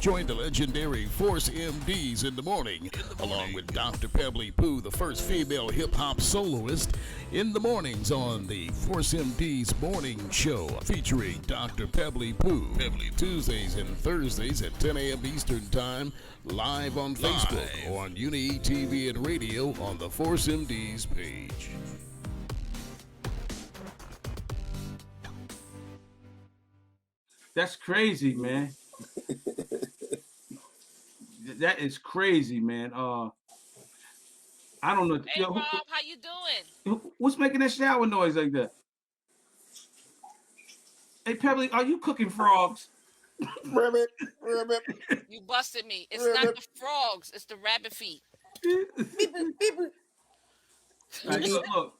Join the legendary Force MDs in the morning, along with Dr. Pebbly Pooh, the first female hip-hop soloist, in the mornings on the Force MDs Morning Show, featuring Dr. Pebbly Pooh, Tuesdays and Thursdays at 10 a.m. Eastern Time, live on Facebook or on Uni TV and radio on the Force MDs page. That's crazy, man. That is crazy, man. I don't know. Hey, Rob, how you doing? What's making that shower noise like that? Hey, Pebbly, are you cooking frogs? Rabbit. You busted me. It's not the frogs. It's the rabbit feet. Right, look.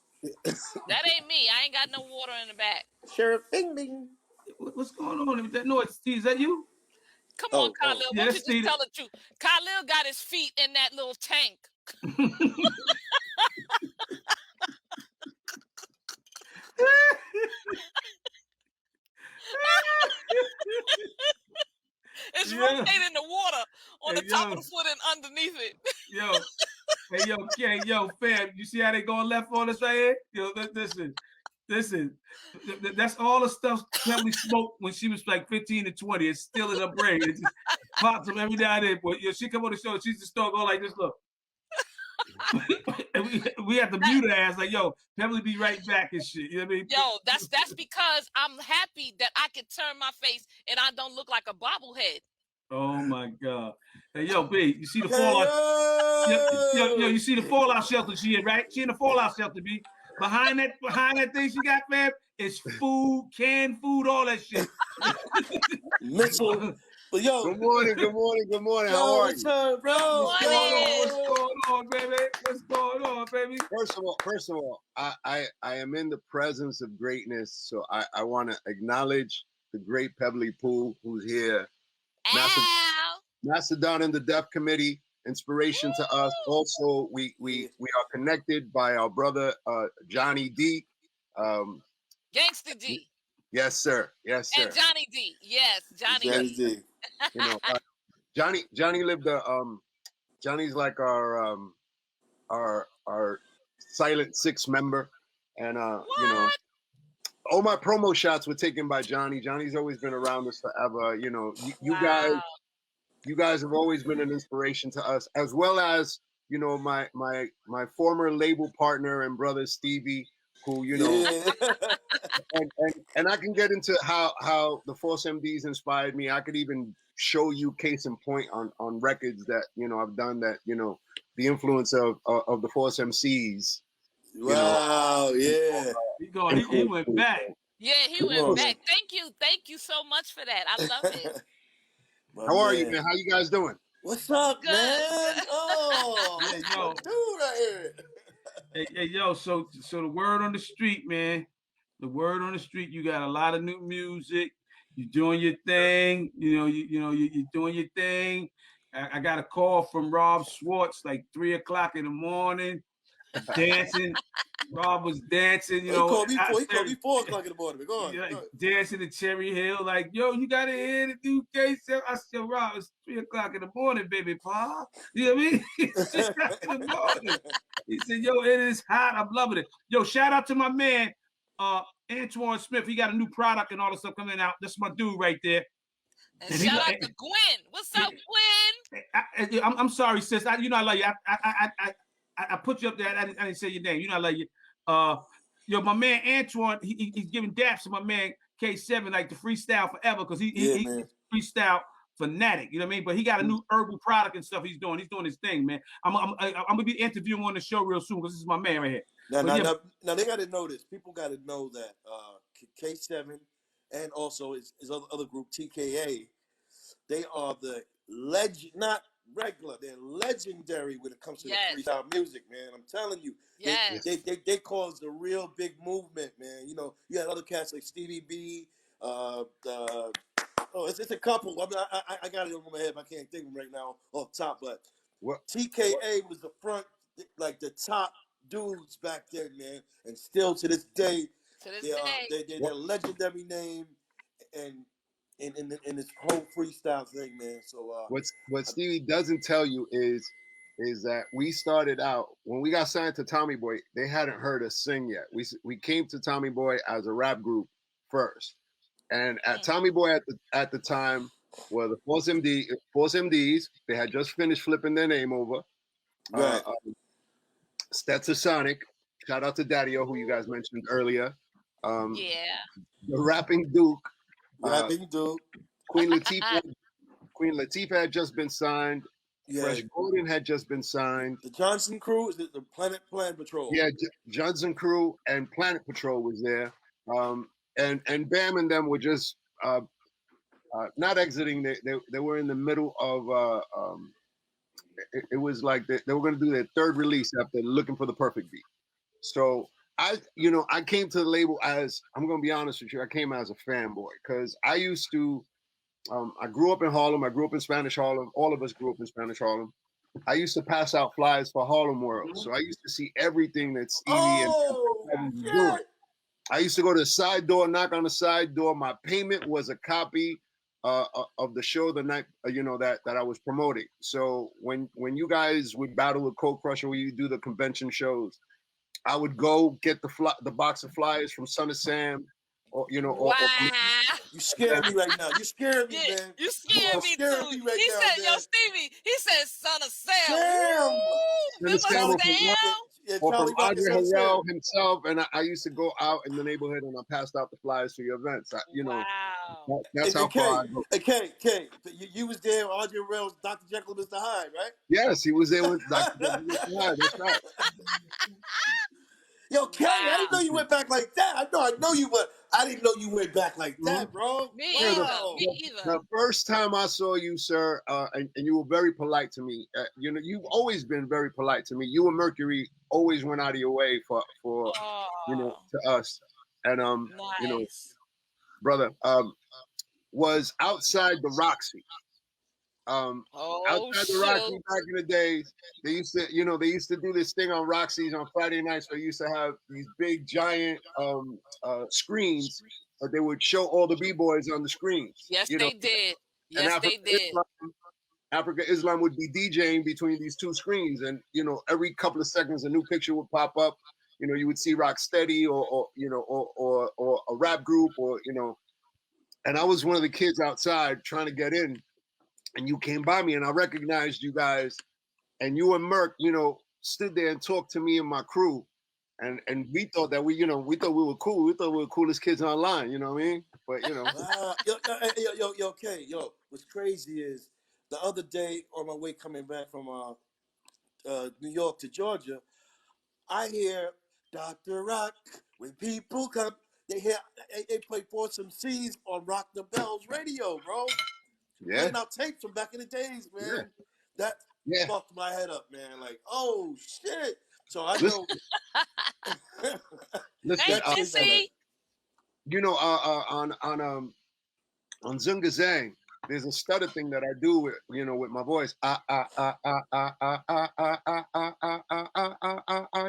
That ain't me. I ain't got no water in the back. Sheriff Bing Bing. What's going on with that noise? Steve, is that you? Come on, Khalil. Why don't you just tell the truth? Khalil got his feet in that little tank. It's rotating the water on the top of the foot and underneath it. Yo, fam, you see how they going left on us right here? Yo, listen. That's all the stuff Pebbly smoked when she was like 15 to 20. It's still in her brain. It just pops up every now and then. But she come on the show, she just start going like this. Look, and we have to mute her ass like, yo, Pebbly be right back and shit. You know what I mean? Yo, that's because I'm happy that I can turn my face and I don't look like a bobblehead. Oh my God. Hey, yo, B, you see the fallout? Yo, you see the fallout shelter she in, right? She in the fallout shelter, B. Behind that thing she got, fam, it's food, canned food, all that shit. Mitchell. But yo, good morning. How are you? What's up, bro? What's going on, baby? What's going on, baby? First of all, I am in the presence of greatness, so I want to acknowledge the great Pebbly Pooh who's here. Macedon and the Deaf Committee, inspiration to us. Also, we are connected by our brother Johnny D. Gangsta D. Yes, sir. And Johnny D. Yes, Johnny D. You know, Johnny lived Johnny's like our silent six member, and you know, all my promo shots were taken by Johnny. Johnny's always been around us forever. You know, you guys have always been an inspiration to us, as well as, you know, my former label partner and brother Stevie, who, you know, and I can get into how the Force MDs inspired me. I could even show you case in point on records that, you know, I've done that, you know, the influence of the Force MCs. Wow, yeah. He went back. Yeah, he went back. Thank you so much for that. I love it. How are you, man? How you guys doing? What's up, Good. man? Oh, Hey, yo. dude, I hear it. Hey, yo, so the word on the street, man. The word on the street, you got a lot of new music. You're doing your thing. You're doing your thing. I got a call from Rob Schwartz like 3 o'clock in the morning, dancing. Rob was dancing, you know. He called me 4 o'clock in the morning. Go on. Dancing to Cherry Hill, like, yo, you gotta hear the new case. I said, Rob, it's 3 o'clock in the morning, baby, pa. You know what I mean? It's 3 o'clock in the morning. He said, yo, it is hot. I'm loving it. Yo, shout out to my man, Antoine Smith. He got a new product and all the stuff coming out. That's my dude right there. And shout out to Gwen. What's up, Gwen? I'm sorry, sis. I love you. I put you up there. I didn't say your name. You know I love you. Yo, my man Antoine, he's giving daps to my man K7 like the freestyle forever, because he's freestyle fanatic. You know what I mean? But he got a new herbal product and stuff he's doing. He's doing his thing, man. I'm gonna be interviewing on the show real soon, because this is my man right here. Now they got to know this. People got to know that K7 and also his other group TKA, they are the legend, not regular. They're legendary when it comes to the freestyle music, man. I'm telling you. Yes. They caused a real big movement, man. You know, you had other cats like Stevie B. It's a couple. I mean, I got it over my head, but I can't think of them right now off top. But TKA was the front, like the top dudes back then, man. And still to this day, they're a legendary name. And in this whole freestyle thing, man. So what Stevie doesn't tell you is that we started out when we got signed to Tommy Boy. They hadn't heard us sing yet. We came to Tommy Boy as a rap group first, and at Tommy Boy at the time were the Force MDs. They had just finished flipping their name over. right. Stetson Sonic, shout out to Daddy-O, who you guys mentioned earlier. Yeah. The Rapping Duke. Rapping Duke. Queen Latifah had just been signed. Yeah. Fresh Gordon had just been signed. The Johnson Crew is the Planet Patrol. Yeah, Johnson Crew and Planet Patrol was there. And Bam and them were just not exiting. They were in the middle of. It was like they were going to do their third release after Looking for the Perfect Beat. So I came to the label as, I'm going to be honest with you, I came as a fanboy because I used to. I grew up in Harlem. I grew up in Spanish Harlem. All of us grew up in Spanish Harlem. I used to pass out flyers for Harlem World. So I used to see everything that Stevie and doing. I used to go to the side door, knock on the side door. My payment was a copy of the show the night, that I was promoting. So when you guys would battle with Cold Crusher, where you do the convention shows, I would go get the box of flyers from Son of Sam. Wow. You scared me right now. You scared me, man. You scared me too. Right he now, said, man. "Yo, Stevie." He said, "Son of Sam." Sam. Remember Sam? Or from Andre Harrell himself, and I used to go out in the neighborhood and I passed out the flyers for your events. Wow. That's how far I go. K, you was there with Andre Harrell's Dr. Jekyll and Mr. Hyde, right? Yes, he was there with Dr. Jekyll and Mr. Hyde. That's right. Yo, K, I didn't know you went back like that. I know you went. I didn't know you went back like that, bro. Me either. The first time I saw you, sir, and you were very polite to me. You've always been very polite to me. You and Mercury always went out of your way for to us. And nice. Brother, was outside the Roxy. Outside the Roxy back in the days, they used to do this thing on Roxy's on Friday nights. They used to have these big giant screens, but they would show all the b-boys on the screens. Yes, they did. Yes, they did. Africa Islam would be DJing between these two screens, and every couple of seconds a new picture would pop up. You would see Rocksteady or a rap group and I was one of the kids outside trying to get in. And you came by me, and I recognized you guys, and you and Merc, stood there and talked to me and my crew, and we thought that we thought we were cool. We thought we were the coolest kids online. You know what I mean? But what's crazy is the other day on my way coming back from New York to Georgia, I hear Dr. Rock. When people come, they play Force MCs on Rock the Bells radio, bro. Yeah. Playing out tapes from back in the days, man. Yeah. That fucked my head up, man. Like, oh shit. So I know. Listen, Jesse. On Zungazang, there's a stutter thing that I do with with my voice.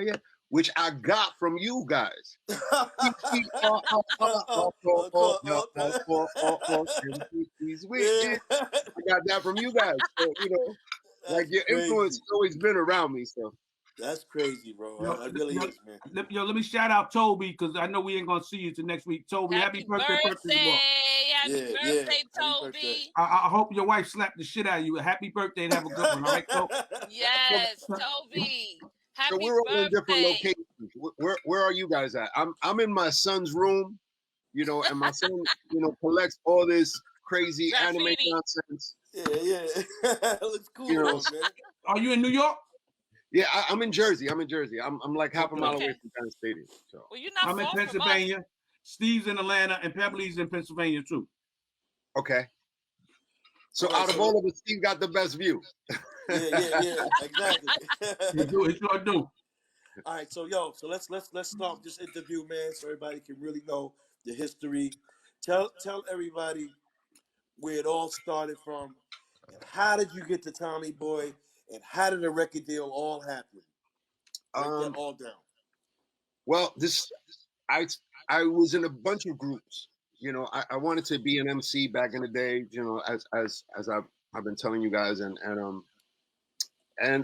Yeah, which I got from you guys. I got that from you guys. So, like your influence has always been around me. So that's crazy, bro. That really is, man. Let me shout out Toby, because I know we ain't gonna see you till next week. Toby, happy birthday. Happy birthday, Toby. I hope your wife slapped the shit out of you. Happy birthday and have a good one, all right, Toby? Yes, Toby. Happy so we're all in different birthday. locations. Where are you guys at? I'm in my son's room, and my son, collects all this crazy anime nonsense. Yeah. That looks cool, man. Are you in New York? Yeah, I'm in Jersey. I'm like half a mile away from Penn Stadium. So well, you're not I'm in Pennsylvania. Steve's in Atlanta, and Pebbly's in Pennsylvania too. Okay. So out of all of us, Steve got the best view. Yeah, exactly. It sure do. All right, so let's start this interview, man, so everybody can really know the history. Tell everybody where it all started from, and how did you get to Tommy Boy, and how did the record deal all happen? Break that all down. Well, I was in a bunch of groups, you know, I wanted to be an MC back in the day, you know, as I've been telling you guys, and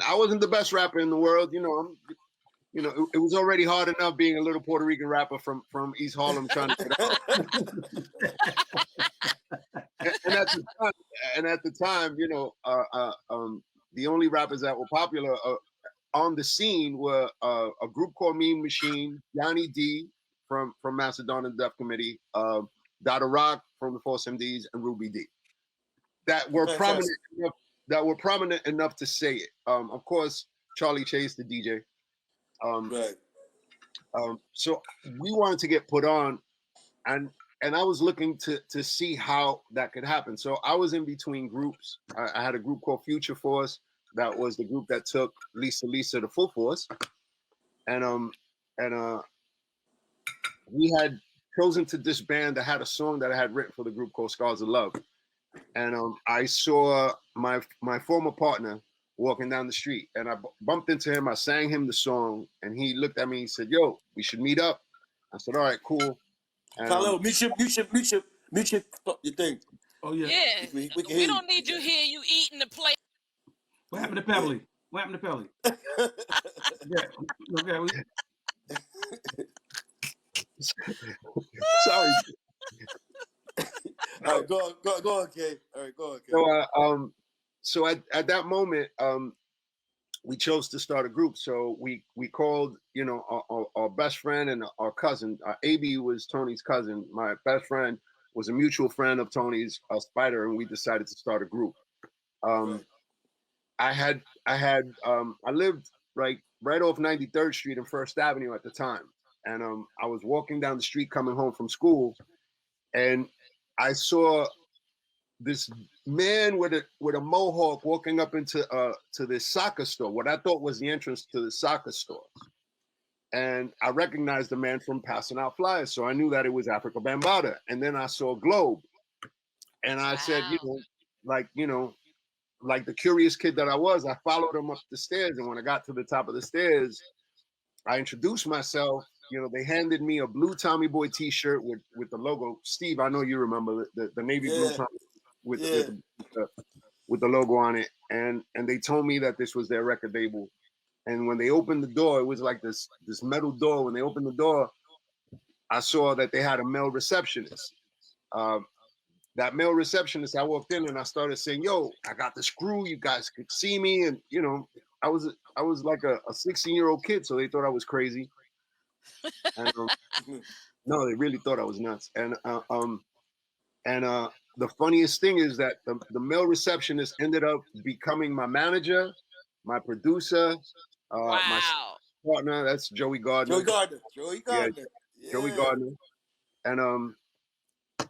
I wasn't the best rapper in the world, you know. It was already hard enough being a little Puerto Rican rapper from East Harlem trying to get out. and at the time, you know, the only rappers that were popular on the scene were a group called Mean Machine, Johnny D from Macedon Deaf Committee, Dada Rock from the Force MDs, and Ruby D. That were prominent enough to say it. Of course, Charlie Chase, the DJ. Right. So we wanted to get put on, and I was looking to see how that could happen. So I was in between groups. I had a group called Future Force. That was the group that took Lisa to Full Force, and we had chosen to disband. I had a song that I had written for the group called Scars of Love, and I saw my former partner walking down the street, and I bumped into him. I sang him the song, and he looked at me and said, "Yo, we should meet up." I said, "All right, cool." And, Carlo, mute your thing. Oh yeah. Yeah. We don't need you here. You eating the plate. What happened to Pebbly? What happened to Pebbly? Okay. Sorry. All right, go on, Kay. All right, go on, Kay. So at that moment, we chose to start a group. So we called, you know, our best friend and our cousin. AB was Tony's cousin. My best friend was a mutual friend of Tony's, Spider, and we decided to start a group. Right. I lived right off 93rd Street and First Avenue at the time, and I was walking down the street coming home from school, and I saw this man with a mohawk walking up into to this soccer store, what I thought was the entrance to the soccer store. And I recognized the man from passing out flyers, so I knew that it was Africa Bambaataa. And then I saw Globe, and I said, like the curious kid that I was, I followed him up the stairs. And when I got to the top of the stairs, I introduced myself. You know, they handed me a blue Tommy Boy T-shirt with the logo. Steve, I know you remember the navy blue Tommy with the logo on it. And they told me that this was their record label. And when they opened the door, it was like this metal door. When they opened the door, I saw that they had a male receptionist. That male receptionist, I walked in and I started saying, "Yo, I got the screw. You guys could see me." And you know, I was like a 16-year-old kid, so they thought I was crazy. And, no, they really thought I was nuts. And the funniest thing is that the male receptionist ended up becoming my manager, my producer, my partner. That's Joey Gardner. Joey Gardner. Yeah. Joey Gardner.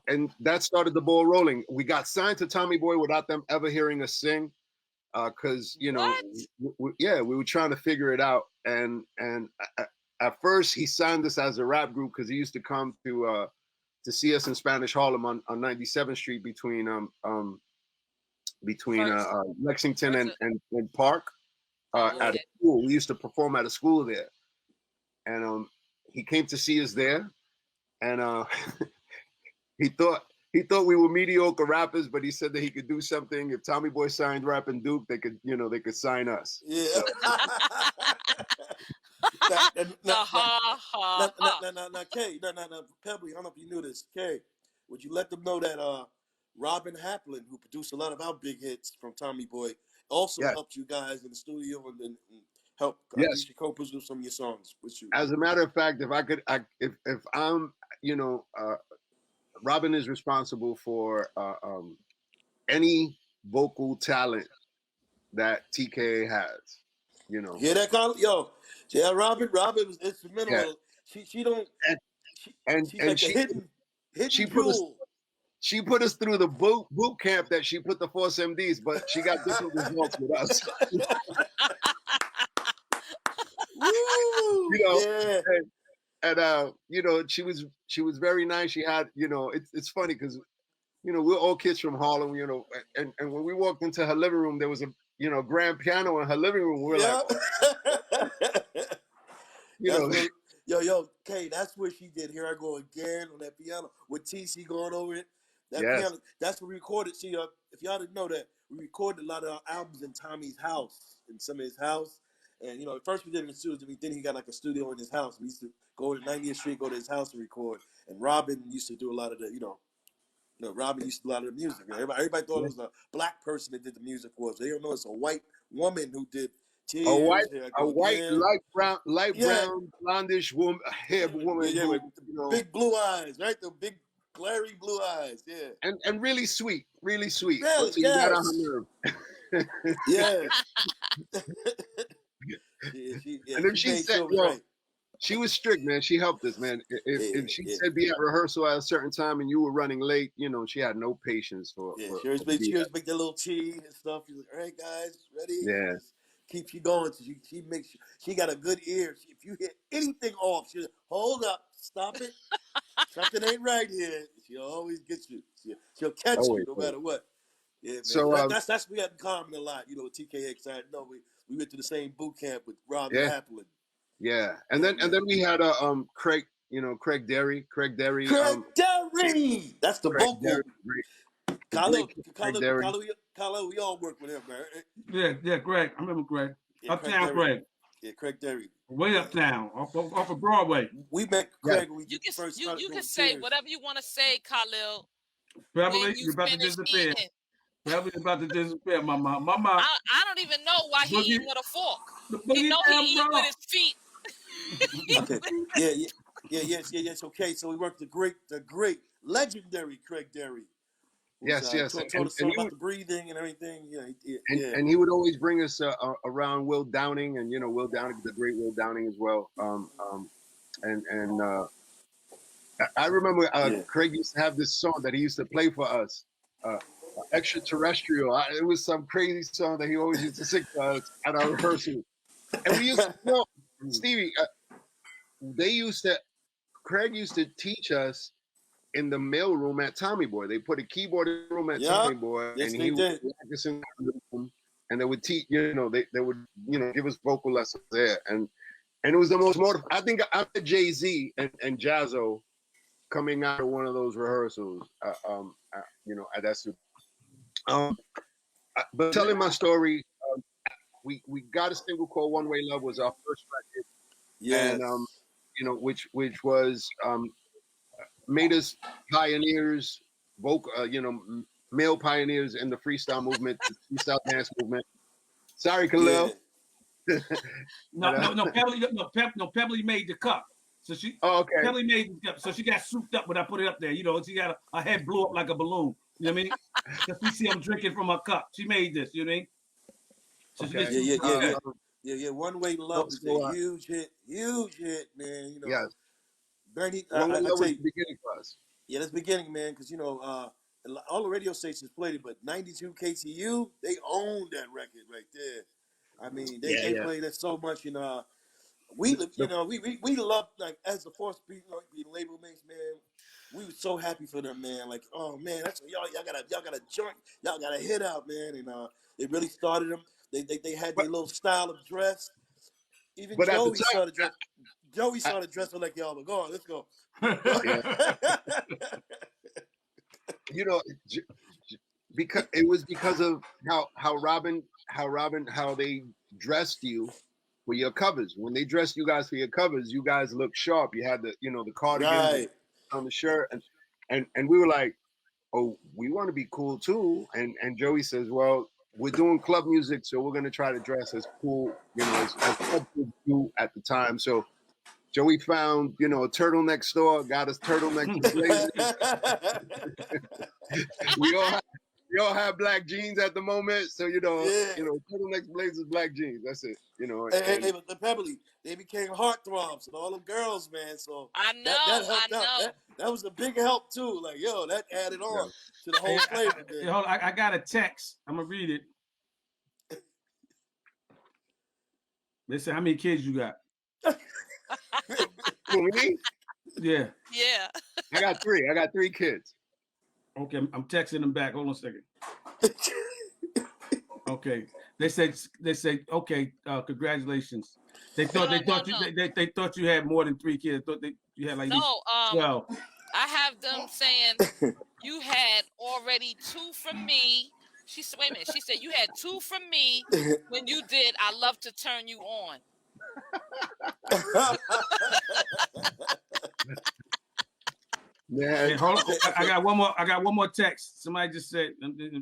And that started the ball rolling. We got signed to Tommy Boy without them ever hearing us sing, because you know, we were trying to figure it out. And at first, he signed us as a rap group because he used to come to see us in Spanish Harlem on 97th Street between Lexington and Park at a school. We used to perform at a school there, and he came to see us there, and he thought we were mediocre rappers, but he said that he could do something. If Tommy Boy signed Rappin' Duke, they could sign us. Yeah. Now, Kay, Pebbly, I don't know if you knew this. Kay, would you let them know that Robin Haplin, who produced a lot of our big hits from Tommy Boy, also helped you guys in the studio and helped co-produce some of your songs with you? As a matter of fact, if I'm, you know, Robin is responsible for any vocal talent that TKA has. You know. Yeah, that kind of, yeah, Robin was instrumental. Yeah. She don't. She's like a hidden jewel. She put us through the boot camp that she put the Force MDs, but she got different results with us. Woo! You know, yeah. And you know, she was very nice. She had, you know, it's funny because, you know, we're all kids from Harlem, you know, and when we walked into her living room, there was a, you know, grand piano in her living room. We're like, you know, Yo, Kay, that's where she did Here I Go Again on that piano with TC going over it. That Yes. piano, that's what we recorded. See, if y'all didn't know that, we recorded a lot of our albums in Tommy's house, in some of his house. And, you know, at first we did it in the studio, then he got like a studio in his house. We used to go to 90th Street, go to his house and record. And Robin used to do a lot of the, Robin used to do a lot of the music. Everybody thought it was a black person that did the music for us. They don't know it's a white woman who did Tears. A white, light Yeah. brown, blondish woman, hair woman, Yeah, who, with the big blue eyes, right? The big glary blue eyes, yeah. and really sweet, really sweet. Really, Until you got on her nerve. Yeah. And then she said, she was strict, man. She helped us, man. If she said be at rehearsal at a certain time and you were running late, she had no patience for. Yeah, she always make that little tea and stuff. She's like, all right, guys, ready? Yeah. Just keep you going. So she makes sure she got a good ear. If you hit anything off, she'll hold up, stop it. Something ain't right here. She'll always get you. She'll catch you no matter what. Yeah, man. So that's what we had in common a lot, with TKA. Cause I know we went to the same boot camp with Rob and Haplin. Yeah, and then we had Craig, Craig Derry. Craig Derry. That's the vocal. Kyle, we all work with him, man. Yeah, Greg. I remember Greg. Yeah, Uptown Greg. Yeah, Craig Derry. Way uptown, off of Broadway. We met Craig when we first started. You can say whatever you want to say, Khalil. Beverly, you're about to disappear. Beverly's about to disappear, Mama. I don't even know why he eat with a fork. He know he eat with his feet. Okay. Yes. Okay, so we worked the great, legendary Craig Derry. Yes. Told us all about the breathing and everything. Yeah. And he would always bring us around Will Downing, and Will Downing, the great Will Downing as well. I remember Craig used to have this song that he used to play for us, Extraterrestrial. It was some crazy song that he always used to sing for us at our rehearsal. And we used to, Stevie, Craig used to teach us in the mail room at Tommy Boy. They put a keyboard in the room at Tommy Boy, yes, and he would practice in the room, and they would teach, they would, give us vocal lessons there. And it was the most motivating. I think I met Jay-Z and Jazzo coming out of one of those rehearsals, at that super. But telling my story, we got a single called One Way Love was our first record. Yes. And, which was, made us pioneers, male pioneers in the freestyle movement, the freestyle dance movement. Sorry, Khalil. Yeah. No, Pebbly made the cup. So okay. Pebbly made the cup. So she got souped up when I put it up there. She got her head blew up like a balloon. You know what I mean? Because we see I'm drinking from her cup. She made this. You know what I mean? So Yeah. One Way Love is a huge hit, man. Yes. Bernie, I tell you, beginning for us. Yeah, that's beginning, man. Because all the radio stations played it, but 92 KTU, they owned that record right there. I mean, they played it so much. We love, like, as the Force being label mates, man. We were so happy for them, man. Like, oh man, that's y'all got a joint, y'all got a hit out, man. And they really started them. They had their little style of dress. Even Joey started dress. Joey started dressing like y'all. But go on, let's go. Because it was because of how they dressed you for your covers. When they dressed you guys for your covers, you guys looked sharp. You had the cardigan on the shirt, and we were like, oh, we want to be cool too. And Joey says, well, we're doing club music, so we're gonna try to dress as cool, as club kids do at the time. So Joey found, a turtleneck store, got us turtleneck blazers. we all have black jeans at the moment, so turtlenecks, blazers, black jeans. That's it. Hey, but the Pebbly, they became heartthrobs and all them girls, man. So I know, that helped out. That was a big help too. Like, that added on to the whole flavor. Hold on, I got a text. I'm gonna read it. They said, how many kids you got? Me? Yeah. Yeah. I got three kids. Okay, I'm texting them back. Hold on a second. Okay. They said okay. Congratulations. They thought they thought you had more than 3 kids. Thought you had like No, 12. I have them saying you had already 2 from me. She said, wait a minute. She said you had 2 from me when you did I Love to Turn You On. Yeah. Hey, hold on. I got one more. I got one more text. Somebody just said,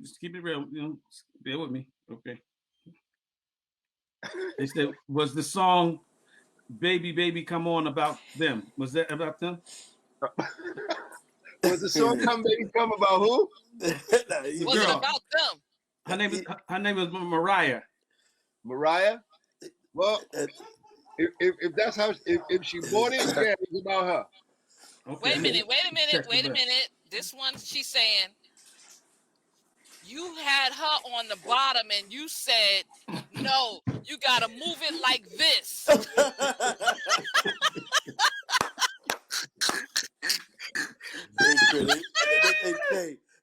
just keep it real. You know, bear with me. Okay. They said, was the song "Baby Baby Come On" about them? Was that about them? Was the song "Come Baby Come" about who? Was it about them? Her name was Mariah. Mariah. Well, if that's how if she bought it, yeah, it's about her. Okay. Wait a minute. This one, she's saying you had her on the bottom and you said, no, you got to move it like this.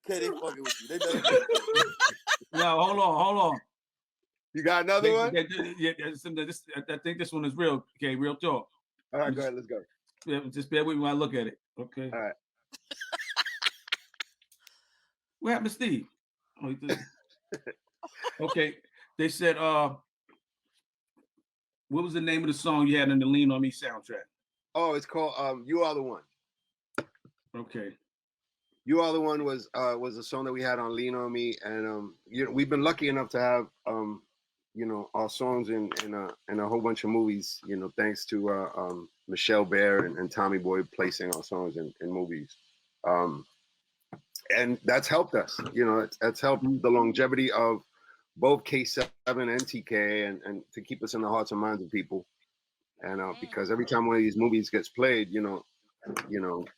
They fucking with you. No, hold on. You got another one? Yeah, I think this one is real. Okay, real talk. All right, go ahead. Let's go. Yeah, just bear with me when I look at it. Okay. All right. What happened to Steve? Okay. They said, what was the name of the song you had in the Lean On Me soundtrack? Oh, it's called "You Are the One." Okay. "You Are the One" was a song that we had on Lean On Me, and you know, we've been lucky enough to have you know, our songs in a whole bunch of movies, you know, thanks to Michelle Bear and Tommy Boy placing our songs in movies. And that's helped us, you know, that's helped the longevity of both K7 and TKA and to keep us in the hearts and minds of people. And because every time one of these movies gets played, you know,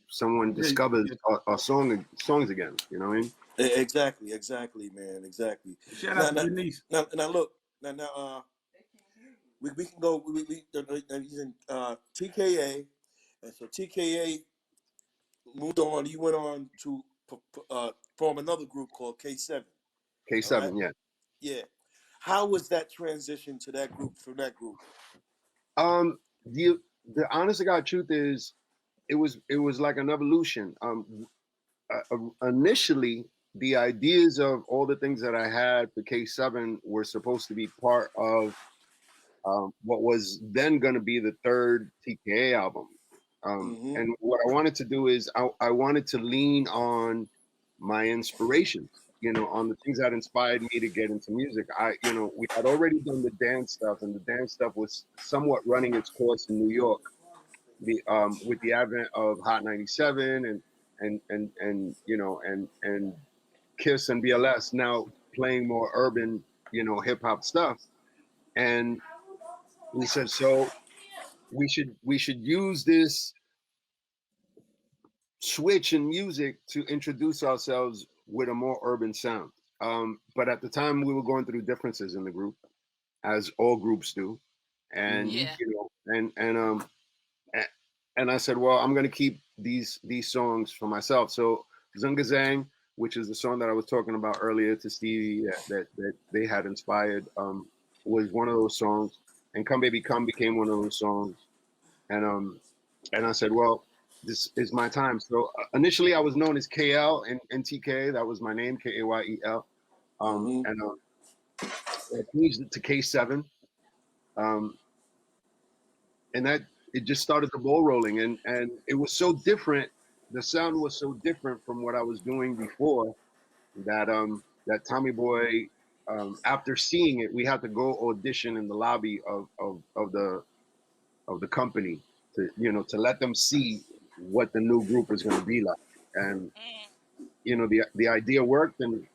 someone discovers our songs again, you know what I mean? Exactly, man. Exactly. Shout out to Denise. Now look, we can go. He's in TKA, and so TKA moved on. He went on to form another group called K7. K7, right? Yeah. How was that transition to that group from that group? The honest to God truth is, it was like an evolution. Initially, the ideas of all the things that I had for K7 were supposed to be part of what was then going to be the third TKA album. And what I wanted to do is I wanted to lean on my inspirations, you know, on the things that inspired me to get into music. You know, we had already done the dance stuff, and the dance stuff was somewhat running its course in New York. With the advent of Hot 97 and you know and Kiss and BLS now playing more urban, you know, hip hop stuff. And we said, so we should use this switch in music to introduce ourselves with a more urban sound. But at the time we were going through differences in the group, as all groups do. And you know, and I said, well, I'm gonna keep these songs for myself. So Zungazang, which is the song that I was talking about earlier to Stevie that they had inspired, was one of those songs. And Come Baby Come became one of those songs. And I said, well, this is my time. So initially I was known as KL and TK. That was my name, Kayel. And I changed it to K7. And that it just started the ball rolling, and it was so different. The sound was so different from what I was doing before that that Tommy Boy, after seeing it, we had to go audition in the lobby of the company to, you know, to let them see what the new group is going to be like. And you know, the idea worked, and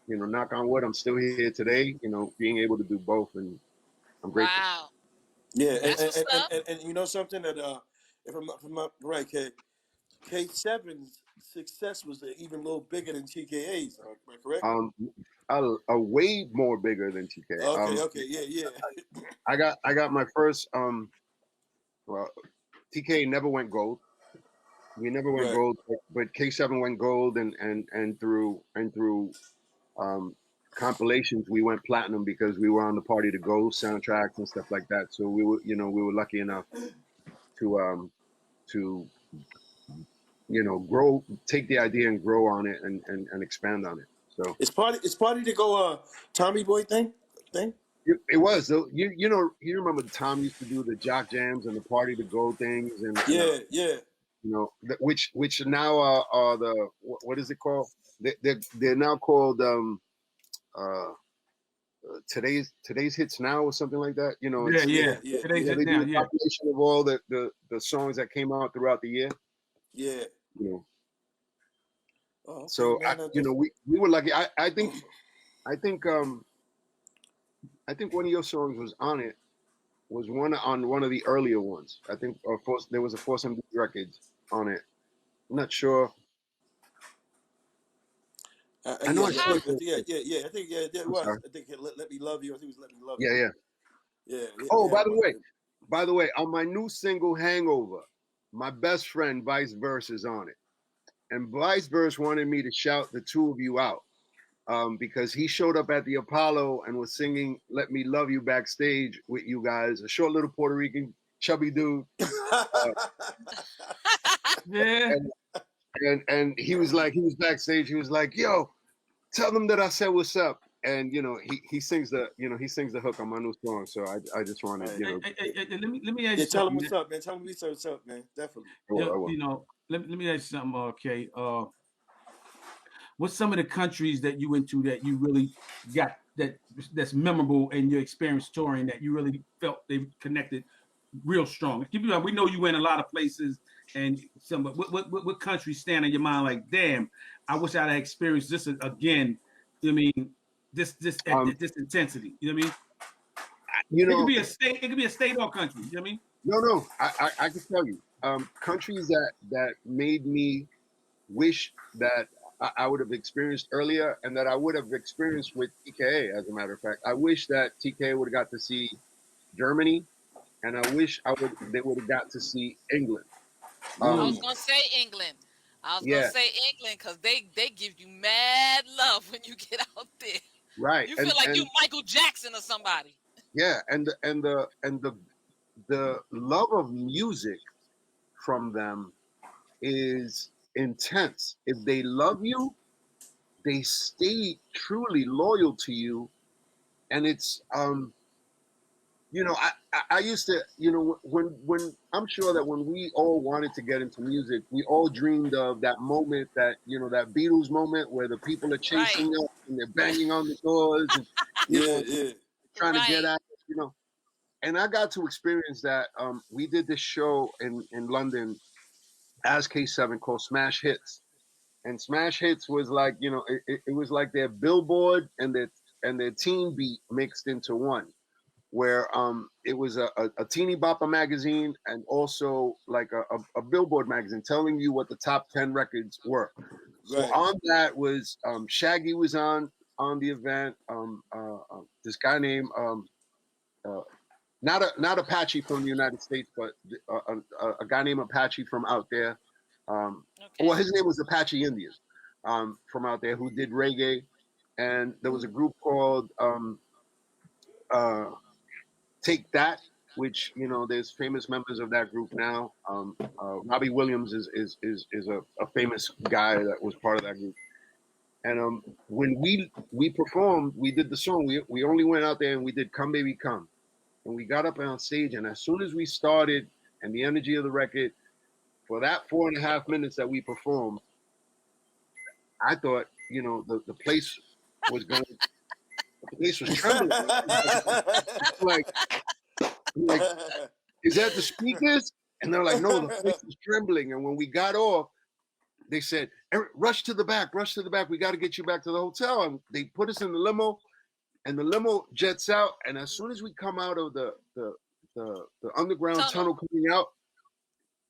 you know, knock on wood, I'm still here today, you know, being able to do both, and I'm grateful. Wow. Yeah, and you know something that if I'm not right, K7's success was even a little bigger than TKA's. Am I correct? A way more bigger than TK. Okay, yeah. I got my first well, TK never went gold. We never went gold, but K7 went gold, and through compilations, we went platinum because we were on the Party to Go soundtracks and stuff like that. So we were lucky enough to grow, take the idea and grow on it and expand on it. So it's Party to Go Tommy Boy thing. It was. So you remember Tom used to do the jock jams and the Party to Go things and yeah. Which now are the what is it called? They're now called today's hits now or something like that. Today's hits now. Yeah. Population of all the songs that came out throughout the year. Yeah. Oh, okay, so we were lucky. I think one of your songs was on it. Was on one of the earlier ones. I think there was a Force MD Records on it. I'm not sure. I know. Yeah. I think it was. I think Let Me Love You. I think it was Let Me Love You. Yeah. Oh, by the way, on my new single Hangover, my best friend Vice Verse is on it, and Vice Verse wanted me to shout the two of you out. Because he showed up at the Apollo and was singing "Let Me Love You" backstage with you guys. A short little Puerto Rican chubby dude. Yeah. And he was backstage. He was like, "Yo, tell them that I said what's up." And he sings the hook on my new song. So I just wanted let me ask you. Tell him what's up, man. Tell him what's up, man. Definitely. Let me ask you something, okay. What's some of the countries that you went to that you really got that's memorable in your experience touring that you really felt they connected real strong? We know you went a lot of places, and but what countries stand in your mind like, damn, I wish I'd experienced this again. You know what I mean? This intensity. You know what I mean? It could be a state. It could be a state or country. You know what I mean? No. I can tell you countries that made me wish that I would have experienced earlier, and that I would have experienced with TKA. As a matter of fact, I wish that TKA would have got to see Germany, and I wish they would have got to see England. I was gonna say England. Gonna say England because they give you mad love when you get out there. Right. You feel like you Michael Jackson or somebody. Yeah, and the love of music from them is intense. If they love you, they stay truly loyal to you. And it's I used to, when I'm sure that when we all wanted to get into music, we all dreamed of that moment that that Beatles moment where the people are chasing us and they're banging on the doors and trying to get out, And I got to experience that. We did this show in London as K7 called Smash Hits, and Smash Hits was like it was like their Billboard and their Teen Beat mixed into one, where it was a teeny bopper magazine and also like a Billboard magazine telling you what the top 10 records were. So on that was Shaggy was on the event. This guy named not Apache from the United States, but a guy named Apache from out there. Well, his name was Apache Indian from out there who did reggae. And there was a group called Take That, which there's famous members of that group now. Robbie Williams is a famous guy that was part of that group. And when we performed, we did the song. We only went out there and we did Come Baby Come. And we got up on stage, and as soon as we started, and the energy of the record, for that 4.5 minutes that we performed, I thought, the place was going. The place was trembling. like, is that the speakers? And they're like, no, the place was trembling. And when we got off, they said, rush to the back. We got to get you back to the hotel. And they put us in the limo. And the limo jets out, and as soon as we come out of the underground tunnel coming out,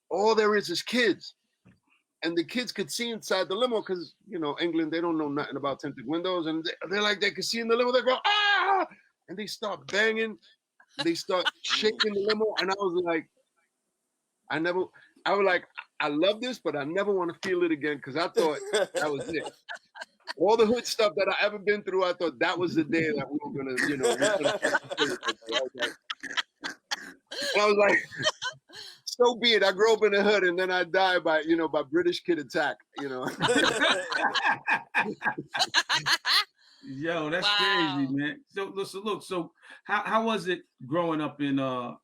all there is kids. And the kids could see inside the limo because, England, they don't know nothing about tinted windows. And they're like, they could see in the limo, they go, ah! And they start banging. They start shaking the limo. And I was like, I love this, but I never want to feel it again because I thought that was it. all the hood stuff that I ever been through, I thought that was the day that we were gonna, you know, and I was like, so be it. I grew up in the hood, and then I die by, you know, by British kid attack, you know. Yo, that's crazy, man. So look, so how was it growing up in Harlem?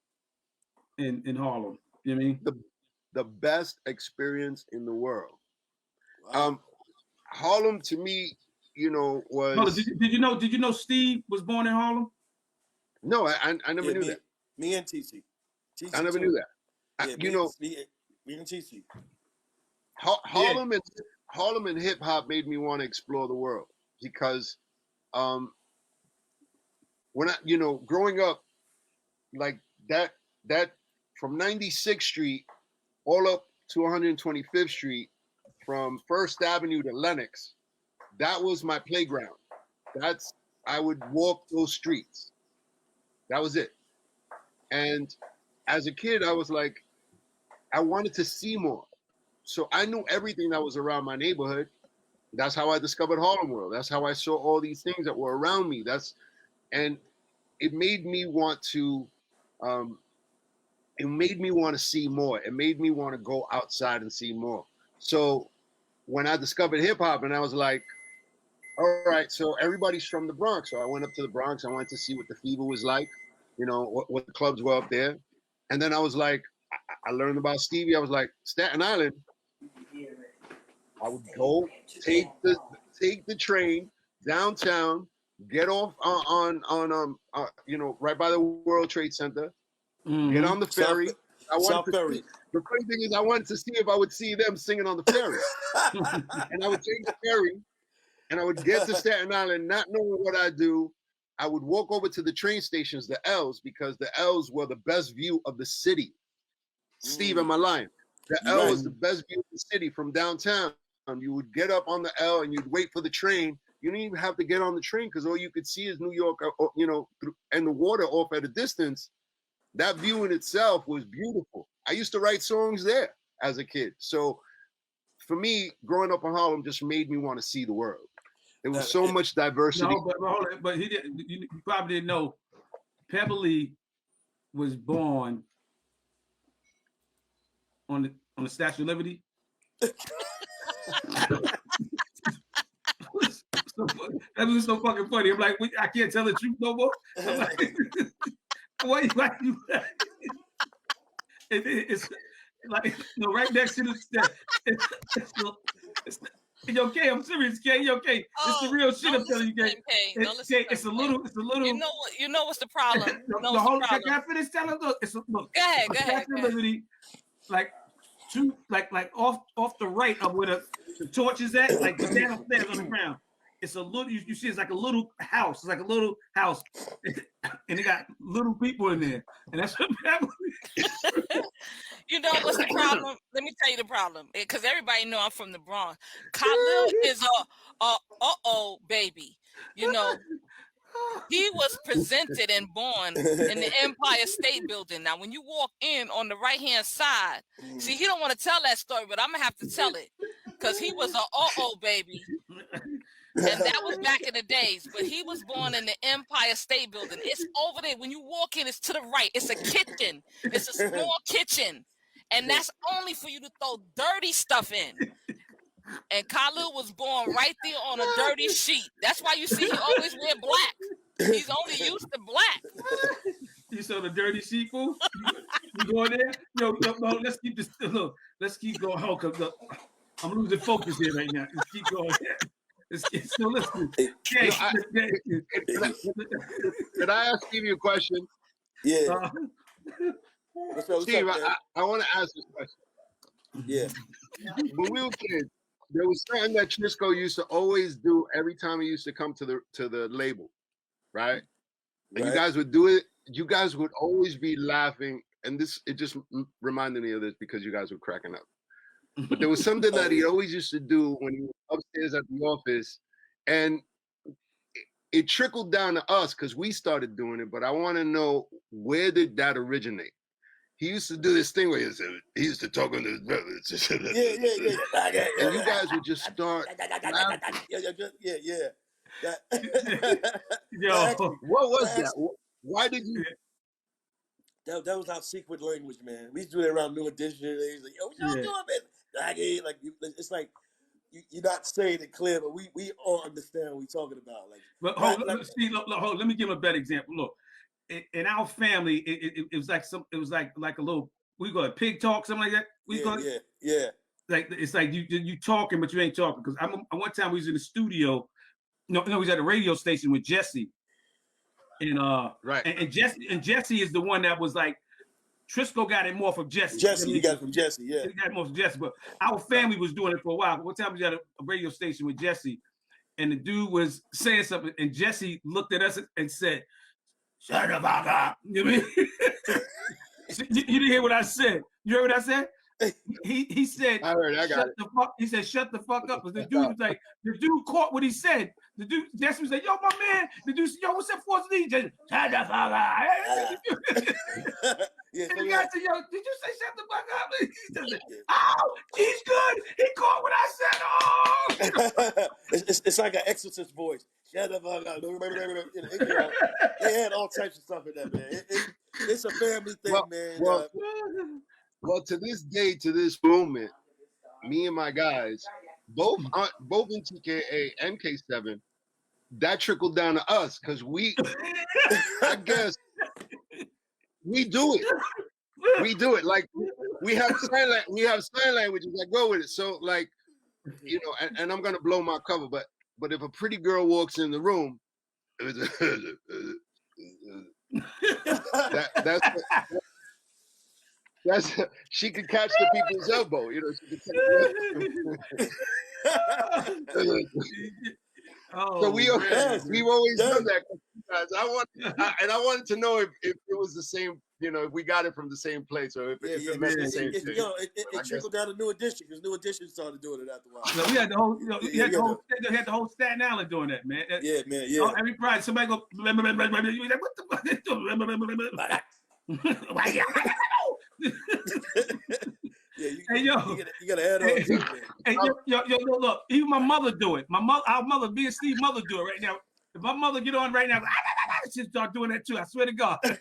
You know what I mean? The best experience in the world. Harlem to me, you know, was. No, did you know Steve was born in Harlem? No, I never knew that. Me and TC. I never knew that. You know, me and TC. Harlem and hip hop made me want to explore the world because when I, you know, growing up like that from 96th Street all up to 125th Street, from First Avenue to Lenox, that was my playground. I would walk those streets. That was it. And as a kid, I was like, I wanted to see more. So I knew everything that was around my neighborhood. That's how I discovered Harlem World. That's how I saw all these things that were around me. And it made me want to, see more. It made me want to go outside and see more. So when I discovered hip hop, and I was like, all right, so everybody's from the Bronx. So I went up to the Bronx. I wanted to see what the fever was like, you know, what the clubs were up there. And then I was like, I learned about Stevie. I was like, Staten Island. I would go take the train downtown, get off on you know, right by the World Trade Center, get on the ferry. South Ferry. The funny thing is, I wanted to see if I would see them singing on the ferry. And I would take the ferry, and I would get to Staten Island, not knowing what I do. I would walk over to the train stations, the L's, because the L's were the best view of the city. Steve, am I lying? The L was the best view of the city from downtown. You would get up on the L and you'd wait for the train. You didn't even have to get on the train because all you could see is New York, you know, and the water off at a distance. That view in itself was beautiful. I used to write songs there as a kid. So for me, growing up in Harlem just made me want to see the world. There was so much diversity. No, but he didn't. You probably didn't know. Pebbly was born on the Statue of Liberty. That was so fucking funny. I'm like, I can't tell the truth no more. I'm like, why you? It's like, you know, right next to the. It's okay. I'm serious, Kay. You okay? It's the real shit. I'm telling you, Kay. It's a little. You know what's the problem? The whole. Can I finish telling? Look, look. Go ahead. Liberty, like off the right of where the torch is at, like the downstairs on the ground. It's a little. You see, it's like a little house. It's like a little house, and it got little people in there, and that's what happened. You know what's the problem? Let me tell you the problem, because everybody know I'm from the Bronx. Khalil is a baby. You know, he was presented and born in the Empire State Building. Now, when you walk in on the right-hand side, see, he don't want to tell that story, but I'm gonna have to tell it, because he was a baby. And that was back in the days, but he was born in the Empire State Building. It's over there. When you walk in, it's to the right. It's a kitchen. It's a small kitchen. And that's only for you to throw dirty stuff in. And Khalil was born right there on a dirty sheet. That's why you see he always wear black. He's only used to black. You saw the dirty sheet, fool? You going there? No, let's keep this. Look, let's keep going. Oh, look, I'm losing focus here right now. Let's keep going. So listen. Can I ask Stevie a question? Yeah. Steve, I want to ask this question. Yeah. When we were kids, there was something that Trisco used to always do every time he used to come to the label, right? And you guys would do it. You guys would always be laughing, and it just reminded me of this because you guys were cracking up. But there was something that he always used to do when he was upstairs at the office, and it trickled down to us because we started doing it. But I want to know, where did that originate? he used to do this thing where he used to talk on his brothers. Yeah. And you guys would just start laughing. Yeah. Yo, What was that? Why did you? That was our secret language, man. We used to do it around New Edition. They was like, yo, what y'all doing, man? Like, it's like you're not saying it clear, but we all understand what we're talking about. Like, but let me give him a better example. Look, in our family, it was like a little, we call it pig talk, something like that. Yeah. Like it's like you talking, but you ain't talking. Because one time we was in the studio. No, we was at a radio station with Jesse. And right. And Jesse is the one that was like, Trisco got it more from Jesse. He got it from Jesse, yeah. He got it more from Jesse, but our family was doing it for a while. One time we was at a radio station with Jesse, and the dude was saying something, and Jesse looked at us and said, "Shut the fuck up." You know what I mean? You didn't hear what I said. You heard what I said? He said, I heard, I got it. He said, "Shut the fuck up." Because the dude was like, the dude caught what he said. The dude, Jesse was like, "Yo, my man." The dude said, "Yo, what's that Force Lee?" Shut the fuck up. And the guy said, "Yo, did you say shut the fuck up?" He said, "Oh, he's good. He caught what I said." Oh, it's like an exorcist voice. Shut the fuck up. They had all types of stuff in that, man. It's a family thing, man. Well, to this day, to this moment, me and my guys, both in TKA and K7, that trickled down to us because I guess, we do it. We do it. Like we have sign languages that go with it. So like, you know, and I'm gonna blow my cover, but if a pretty girl walks in the room, that's she could catch the people's elbow, you know. She could so we've always done that. I wanted to know if it was the same, you know, if we got it from the same place or if it meant the same thing. It trickled down to New Edition because New Edition started doing it after a while. No, we had the whole, you know, we had the whole Staten Island doing that, man. Yeah, man. Yeah. Every Friday, somebody go, what the fuck? Yeah, you gotta add on to it. Yo, look, even my mother do it. Our mother, me and Steve's mother do it right now. If my mother get on right now, she start doing that too. I swear to God. But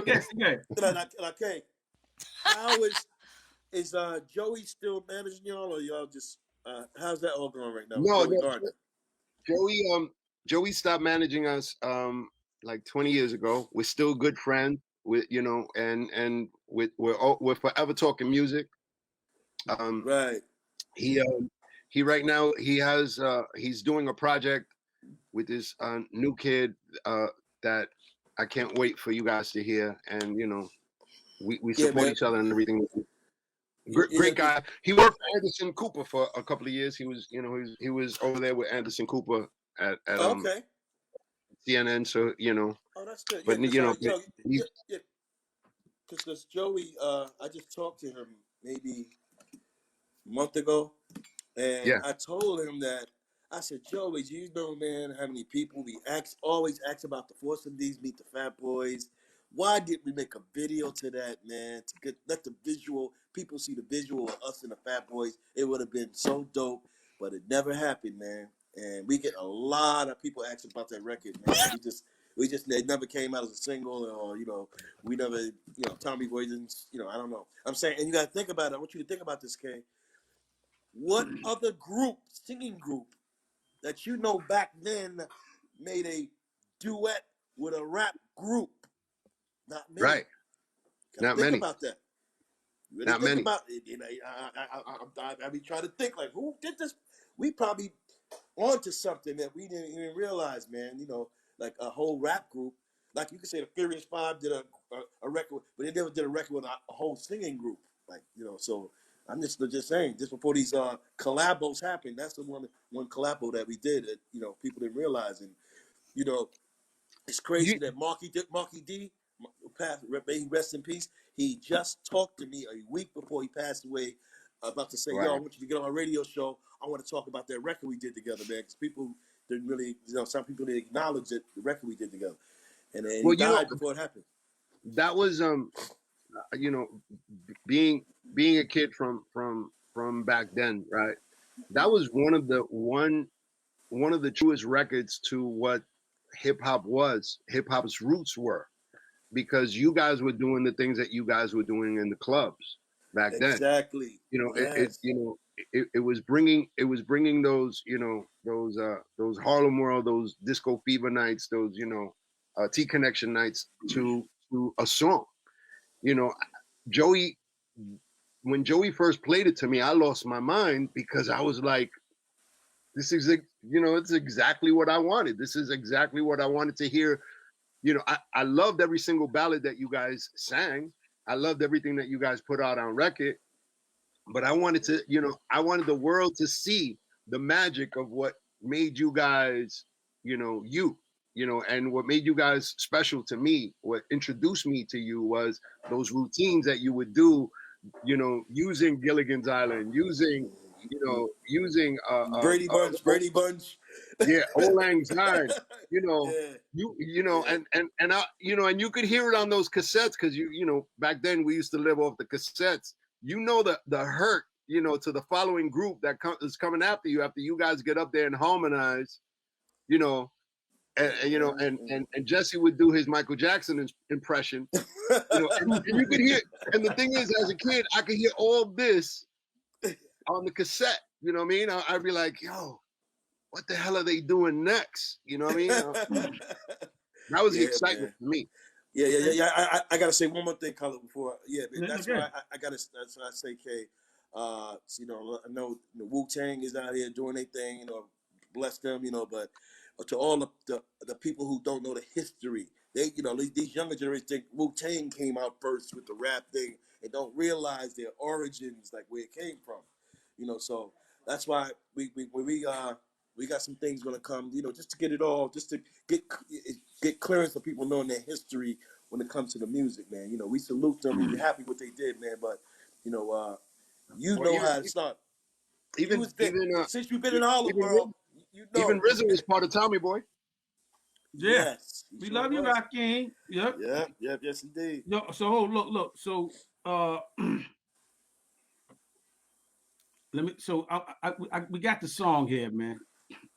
yes, good. Okay. How is Joey still managing y'all, or y'all just how's that all going right now? No, Joey stopped managing us like 20 years ago. We're still good friends. With, you know, and we're forever talking music. Right. He right now he's doing a project with this new kid that I can't wait for you guys to hear. And you know, we support each other and everything. Great guy. He worked for Anderson Cooper for a couple of years. He was over there with Anderson Cooper at okay. CNN. So you know. Oh, that's good. But because Joey, I just talked to him maybe a month ago, and I told him that I said, Joey, do you know, man, how many people we always ask about the Force MDs meet the Fat Boys? Why didn't we make a video to that, man? To let the people see the visual of us and the Fat Boys. It would have been so dope, but it never happened, man. And we get a lot of people asking about that record, man. It never came out as a single, or, you know, we never, you know, Tommy Boy didn't, you know, I don't know. I'm saying, and you got to think about it. I want you to think about this, Kay. What other singing group that you know back then made a duet with a rap group? Not many. Right. Not many. Think about that. You really think about it. You know, I be trying to think, like, who did this? We probably onto something that we didn't even realize, man. You know, like a whole rap group. Like you could say the Furious Five did a record, but they never did a record with a whole singing group. Like, you know, so I'm just saying, just before these collabos happened, that's the one collabo that we did that, you know, people didn't realize. And, you know, it's crazy that Marky D, may he rest in peace, he just talked to me a week before he passed away about to say, yo, I want you to get on a radio show. I want to talk about that record we did together, man, because people didn't really, you know, some people didn't acknowledge it, the record we did together. and then Well, he died before it happened. That was being a kid from back then, right? That was one of the truest records to what hip hop's roots were, because you guys were doing the things that you guys were doing in the clubs back then. Exactly. Yes. It was bringing those those Harlem World, those Disco Fever nights, those T Connection nights to a song. Joey, when Joey first played it to me, I lost my mind, because I was like, this is it's exactly what I wanted. This is exactly what I wanted to hear. I loved every single ballad that you guys sang. I loved everything that you guys put out on record. But I wanted to, I wanted the world to see the magic of what made you guys, and what made you guys special to me. What introduced me to you was those routines that you would do, using Gilligan's Island, using Brady Bunch. Yeah, Old Lang Syne. Yeah. And you could hear it on those cassettes, because back then we used to live off the cassettes. The hurt, to the following group that is coming after you guys get up there and harmonize, and Jesse would do his Michael Jackson impression, and you could hear. And the thing is, as a kid, I could hear all this on the cassette. You know what I mean? I'd be like, yo, what the hell are they doing next? You know what I mean? That was the excitement for me. Yeah. I gotta say one more thing, Color, before. That's why that's why I say, K. I know the Wu-Tang is out here doing their thing. Bless them. But to all the people who don't know the history, they these younger generations think Wu-Tang came out first with the rap thing and don't realize their origins, like where it came from. So that's why we got some things gonna come, just to get it all, just to get clearance for people knowing their history when it comes to the music, man. We salute them. We're happy what they did, man. But know how to start. Since you've been in Harlem World, even RZA was part of Tommy Boy. Yeah, yes, we love you, Rakim. Yep, yes, indeed. So look. So let me. So we got the song here, man,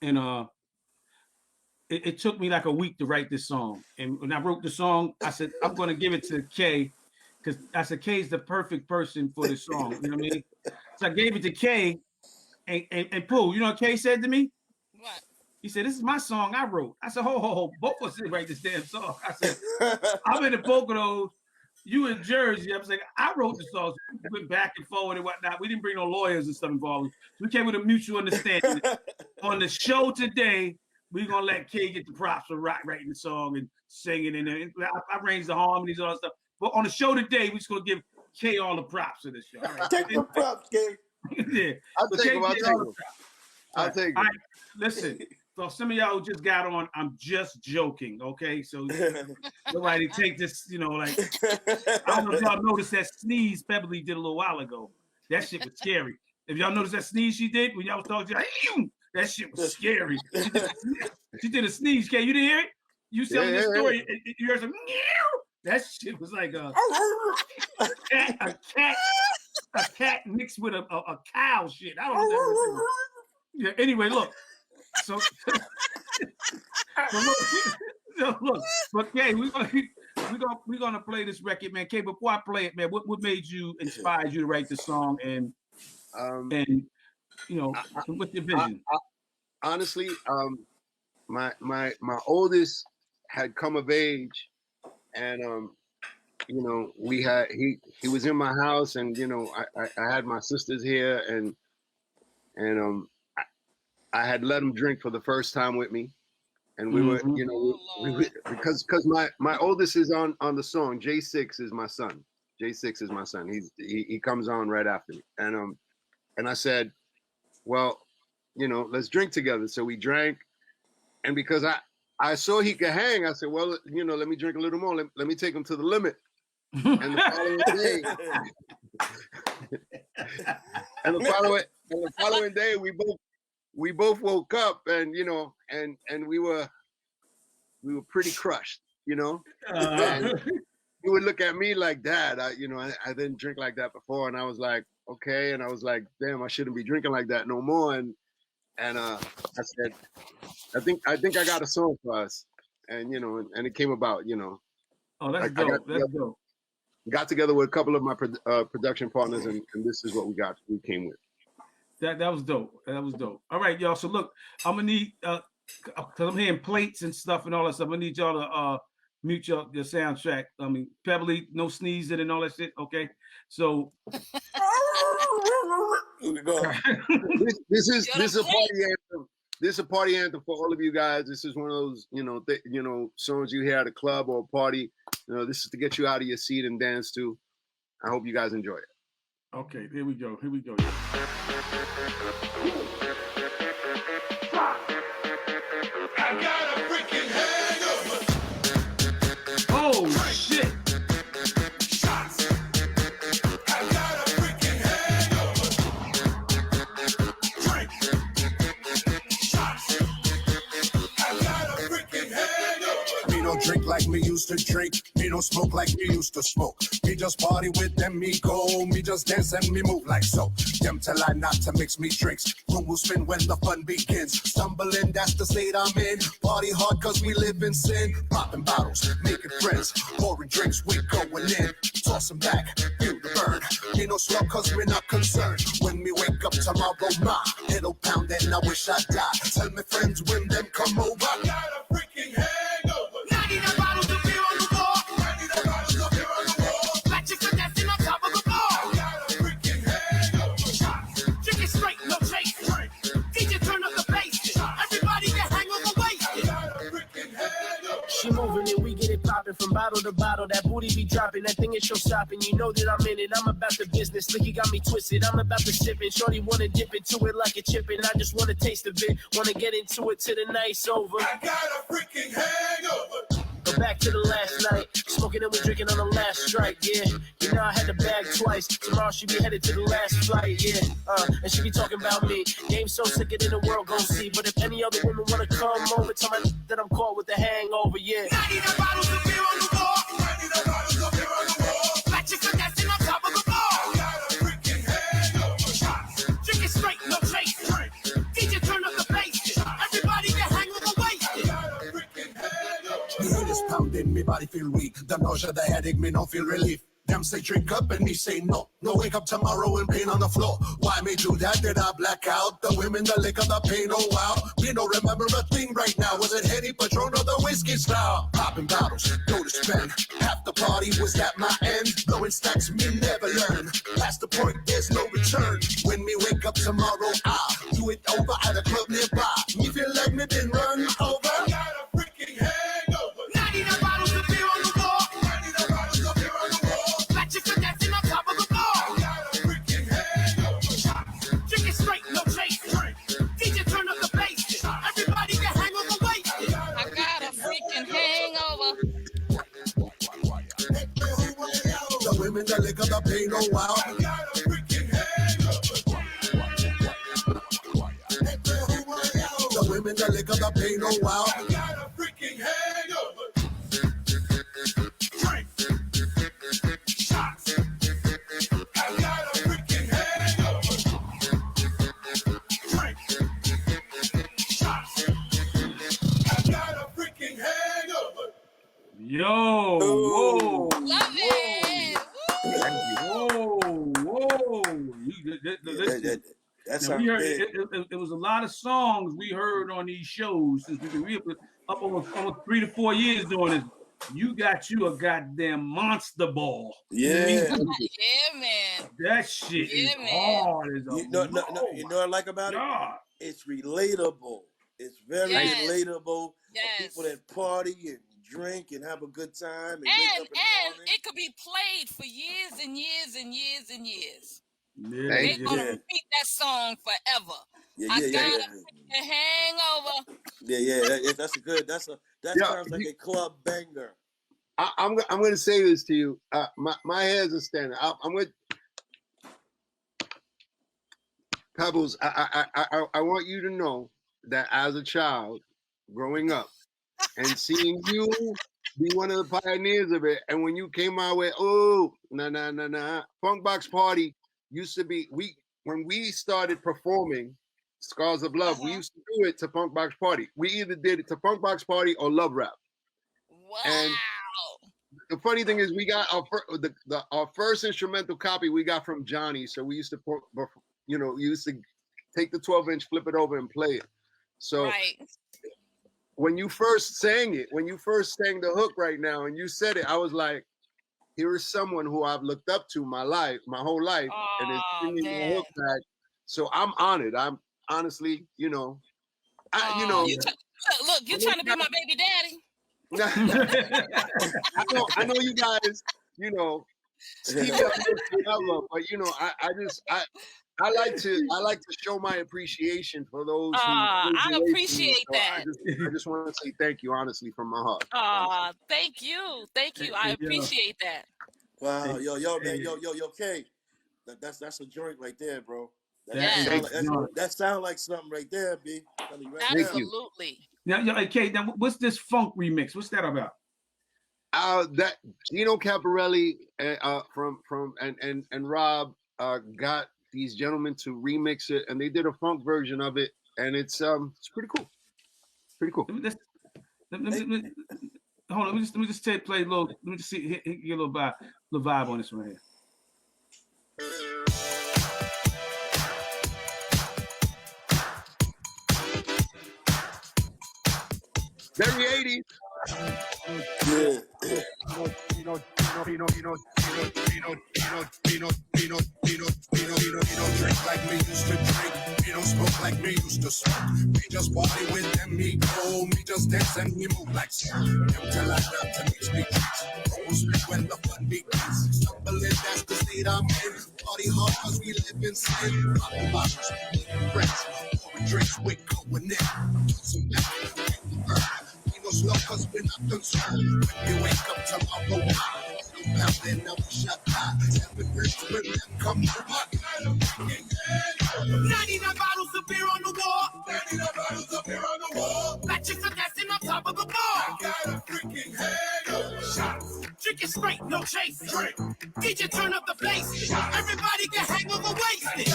and it took me like a week to write this song. And when I wrote the song, I said I'm going to give it to K, because I said K is the perfect person for this song. You know what I mean? So I gave it to K, and Pooh, you know what K said to me? What? He said, "This is my song I wrote." I said, "Ho, both of us didn't write this damn song." I said, "I'm in the Poconos, you in Jersey." I was like, "I wrote the song." So we went back and forward and whatnot. We didn't bring no lawyers and stuff involved. So we came with a mutual understanding. On the show today, we're gonna let K get the props for writing the song and singing, and I arranged the harmonies and all that stuff. But on the show today, we're just gonna give K all the props for this show. All right. Take the props, K. Yeah. I'll take them. I'll take them. All right. Listen. So some of y'all who just got on, I'm just joking, okay? So nobody take this, like, I don't know if y'all noticed that sneeze Beverly did a little while ago. That shit was scary. If y'all noticed that sneeze she did when y'all was talking, that shit was scary. She did a sneeze, K. You didn't hear it? You telling this story, you heard some, that shit was like a cat mixed with a cow shit. I don't know. Yeah, anyway, look. So look, but Kay, we're gonna play this record, man. Kay, before I play it, man, what made you inspired you to write the song, and what's your vision? Honestly, my oldest had come of age, and he was in my house, and I had my sisters here, and I had let him drink for the first time with me, and we were, because my oldest is on the song. J6 is my son. J6 is my son. He comes on right after me, and I said, well, let's drink together. So we drank, and because I saw he could hang, I said, well, let me drink a little more. Let me take him to the limit. And the following day, we both woke up, and we were pretty crushed, you know. Uh, And he would look at me like, Dad, I didn't drink like that before, and I was like, okay, and I was like, damn, I shouldn't be drinking like that no more. And I said, I think I got a song for us, and and it came about, oh, that's I dope. That's dope. got together with a couple of my production partners, and this is what we came with. That was dope. That was dope. All right, y'all. So look, I'm gonna need because I'm hearing plates and stuff and all that stuff. I'm gonna need y'all to mute your soundtrack. I mean, Pebbly, no sneezing and all that shit. Okay, so this is a party anthem. This is a party anthem for all of you guys. This is one of those songs you hear at a club or a party. This is to get you out of your seat and dance to. I hope you guys enjoy it. Okay, here we go. Here we go. I got a freaking hangover. Oh shit! Shots. I got a freaking hangover. Drink. Shots. I got a freaking hangover. Me don't drink like me used to drink. Me don't smoke like me used to smoke. Me just party with them, me go. Me just dance and me move like so. Them tell I not to mix me drinks. Room will spin when the fun begins. Stumbling, that's the state I'm in. Party hard cause we live in sin. Popping bottles, making friends. Pouring drinks, we going in. Toss them back, feel the burn. Ain't no sweat cause we're not concerned. When we wake up tomorrow, my it'll pound and I wish I died. Tell me friends when them come over. I got a freaking hangover. 99 bottles of beer on the floor. 99 bottles of beer on the wall. Black chicks are dancing on top of the floor. I got a freaking hangover. Drink it straight, no chase. DJ turn up the bass. Everybody get hangover wasted. I got a freaking hangover. She moving it, we get it popping from bottle to bottle. That booty be dropping, that thing is show stopping. You know that I'm in it, I'm about the business. Licky got me twisted, I'm about to sip it. Shorty wanna dip into it like a chippin'. I just wanna taste of it, wanna get into it till the night's over. I got a freaking hangover. Go back to the last night, smoking and we drinking on the last strike, yeah. You know I had to bag twice, tomorrow she be headed to the last flight, yeah. And she be talking about me, game so sicker than the world gon' see. But if any other woman wanna come over, tell my that I'm caught with the hangover, yeah. 99 bottles of beer on the wall. 99 bottles of beer on the wall. Black chicks are dancing on top of the floor. I got a freaking hangover. Drink it straight, no chase. DJ turn up the bass. Everybody get hangover wasted. I got a freaking hangover. Me head is pounding, me body feel weak. The nausea, the headache, me don't feel relief. Them say drink up and me say no. No wake up tomorrow and pain on the floor. Why me do that? Did I black out? The women, the liquor, the pain, oh wow. Me don't remember a thing right now. Was it Henny, Patron, or the whiskey style? Popping bottles, go to spend. Half the party was at my end. Blowing stacks, me never learn. Past the point, there's no return. When me wake up tomorrow, I'll do it over at a club nearby. Me feel like me been run over. I got a freaking hangover. 99 bottles of beer on the wall. 99 bottles of beer on the wall. Black chicks are dancing on top of the floor. I got a freaking hangover. Drink it straight, no chase. DJ turn up the bass. Everybody get hangover wasted. I got a freaking hangover. The women, the liquor, the pain, oh wow. I got a freaking hangover. The women, the liquor, the pain, oh wow. I got a freaking hangover. Drink. Shots. I got a freaking hangover. Drink. Shots. I got a freaking hangover. Yo, whoa, Love it. whoa. That Now, sounds we heard big. it was a lot of songs we heard on these shows since we've been up almost 3 to 4 years doing this. You got you a goddamn monster ball. Yeah. Yeah, man. That shit is Yeah, man. hard as a You know what I like about it? God. It's relatable. It's very Yes. relatable. Yes. For people that party and drink and have a good time and wake And up in the morning. it could be played for years and years and years and years. Yeah, They're you. gonna Yeah. repeat that song forever. Yeah, I yeah, got yeah, a freaking hangover. yeah. That's a good. That Yeah, sounds like a club banger. I'm going to say this to you. My hairs are standing. I'm with Pebbles. I want you to know that as a child growing up and seeing you be one of the pioneers of it. And when you came out with, oh, nah, Funk Box Party used to be, when we started performing Scars of Love, we used to do it to Funk Box Party. We either did it to Funk Box Party or Love Rap. Wow. And the funny thing is, we got our first instrumental copy we got from Johnny. So we used to, used to take the 12-inch, flip it over, and play it. So right. when you first sang it, when you first sang the hook right now, and you said it, I was like, here is someone who I've looked up to my whole life, and is singing the hook back. So I'm honored. I'm honestly, look, you trying to be my baby daddy. I know you guys, Steve, but I like to show my appreciation for those. I appreciate that. I just want to say thank you, honestly, from my heart. Thank you. I appreciate that. Wow, yo, man, yo, K, that's a joint right there, bro. That sound like something right there, B. Absolutely. Now, yo, K, now what's this funk remix? What's that about? That Gino Caparelli from Rob got these gentlemen to remix it, and they did a funk version of it, and it's pretty cool. Hold on, let me just play a little. Let me just see, get a little vibe on this one here. Very 80s. Drink like me used to drink. Me don't smoke like me used to smoke. Me just party with them, me go. Me just dance and we move like so. Till I love to mix me drinks. Almost like when the fun begins. Stumbling, that's the state I'm in. Party hard cause we live in sin. Popping bottles, making friends. Pouring drinks, we going in. Some slow cause we're not concerned. When you wake up tomorrow, pounding up a shot. 7 ribs when them come to my 99 bottles of beer on the wall. 99 bottles of beer on the wall. Black chicks are dancing on top of the bar. I got a freaking head of shots. Drink it straight, no chase. Drink. DJ turn up the bass. Everybody get hangover wasted.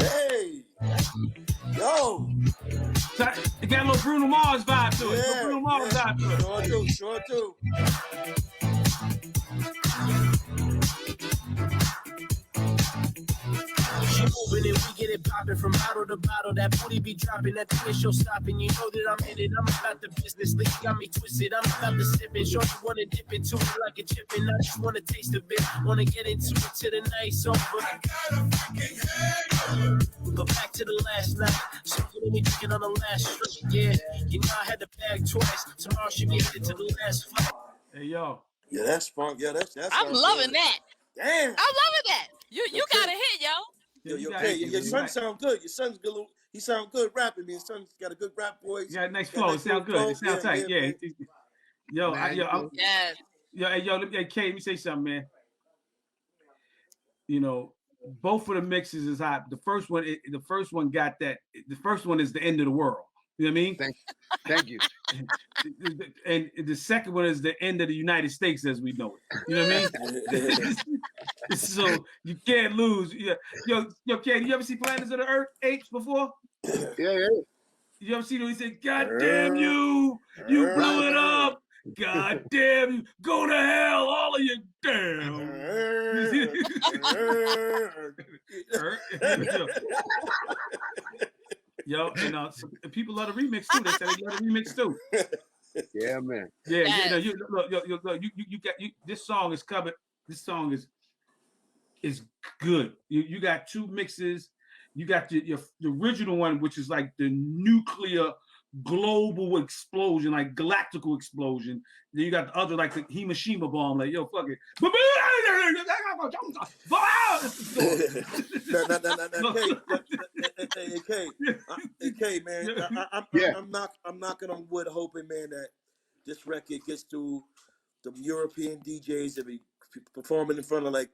Hey, yo. It got a little Bruno Mars vibe to it. Bruno Mars vibe to it. Sure do. She moving and we get it popping from bottle to bottle. That booty be dropping, that thing is show stopping. You know that I'm in it. I'm about the business. Lick got me twisted. I'm about to sip it. Shorty wanna dip into it like a chip, and I just wanna taste a bit. Wanna get into it till the night's over. I got a freaking head. But back to the last night. Smoking me drinking on the last street. Yeah, you know I had the bag twice. Tomorrow she be headed to the last flight. Hey yo. Yeah, that's funk. Yeah, that's. I'm loving that. Damn. I'm loving that. You got a hit, yo. Your son sound good. Your son's good. He sound good rapping. Your son's got a good rap voice. Yeah, nice flow. It sound good. It sound tight. Yeah. Yo, yes. Hey, K, let me say something, man. You know, both of the mixes is hot. The first one got that. The first one is the end of the world. You know what I mean? Thank you. And the second one is the end of the United States as we know it. You know what I mean? So you can't lose. Yeah. Yo, K, you ever see Planets of the Earth apes before? Yeah. You ever see him? He said, "God damn you! You blew it up! God damn you! Go to hell, all of you! Damn!" Yo, and people love the remix too. They say they love the remix too. Yeah, man. Yeah, yes. You got this song is covered. This song is good. You got two mixes. You got the original one, which is like the nuclear global explosion, like galactical explosion. Then you got the other, like the Hiroshima bomb, like, yo, fuck it. Hey, man, I'm knocking on wood, hoping, man, that this record gets to the European DJs that be performing in front of like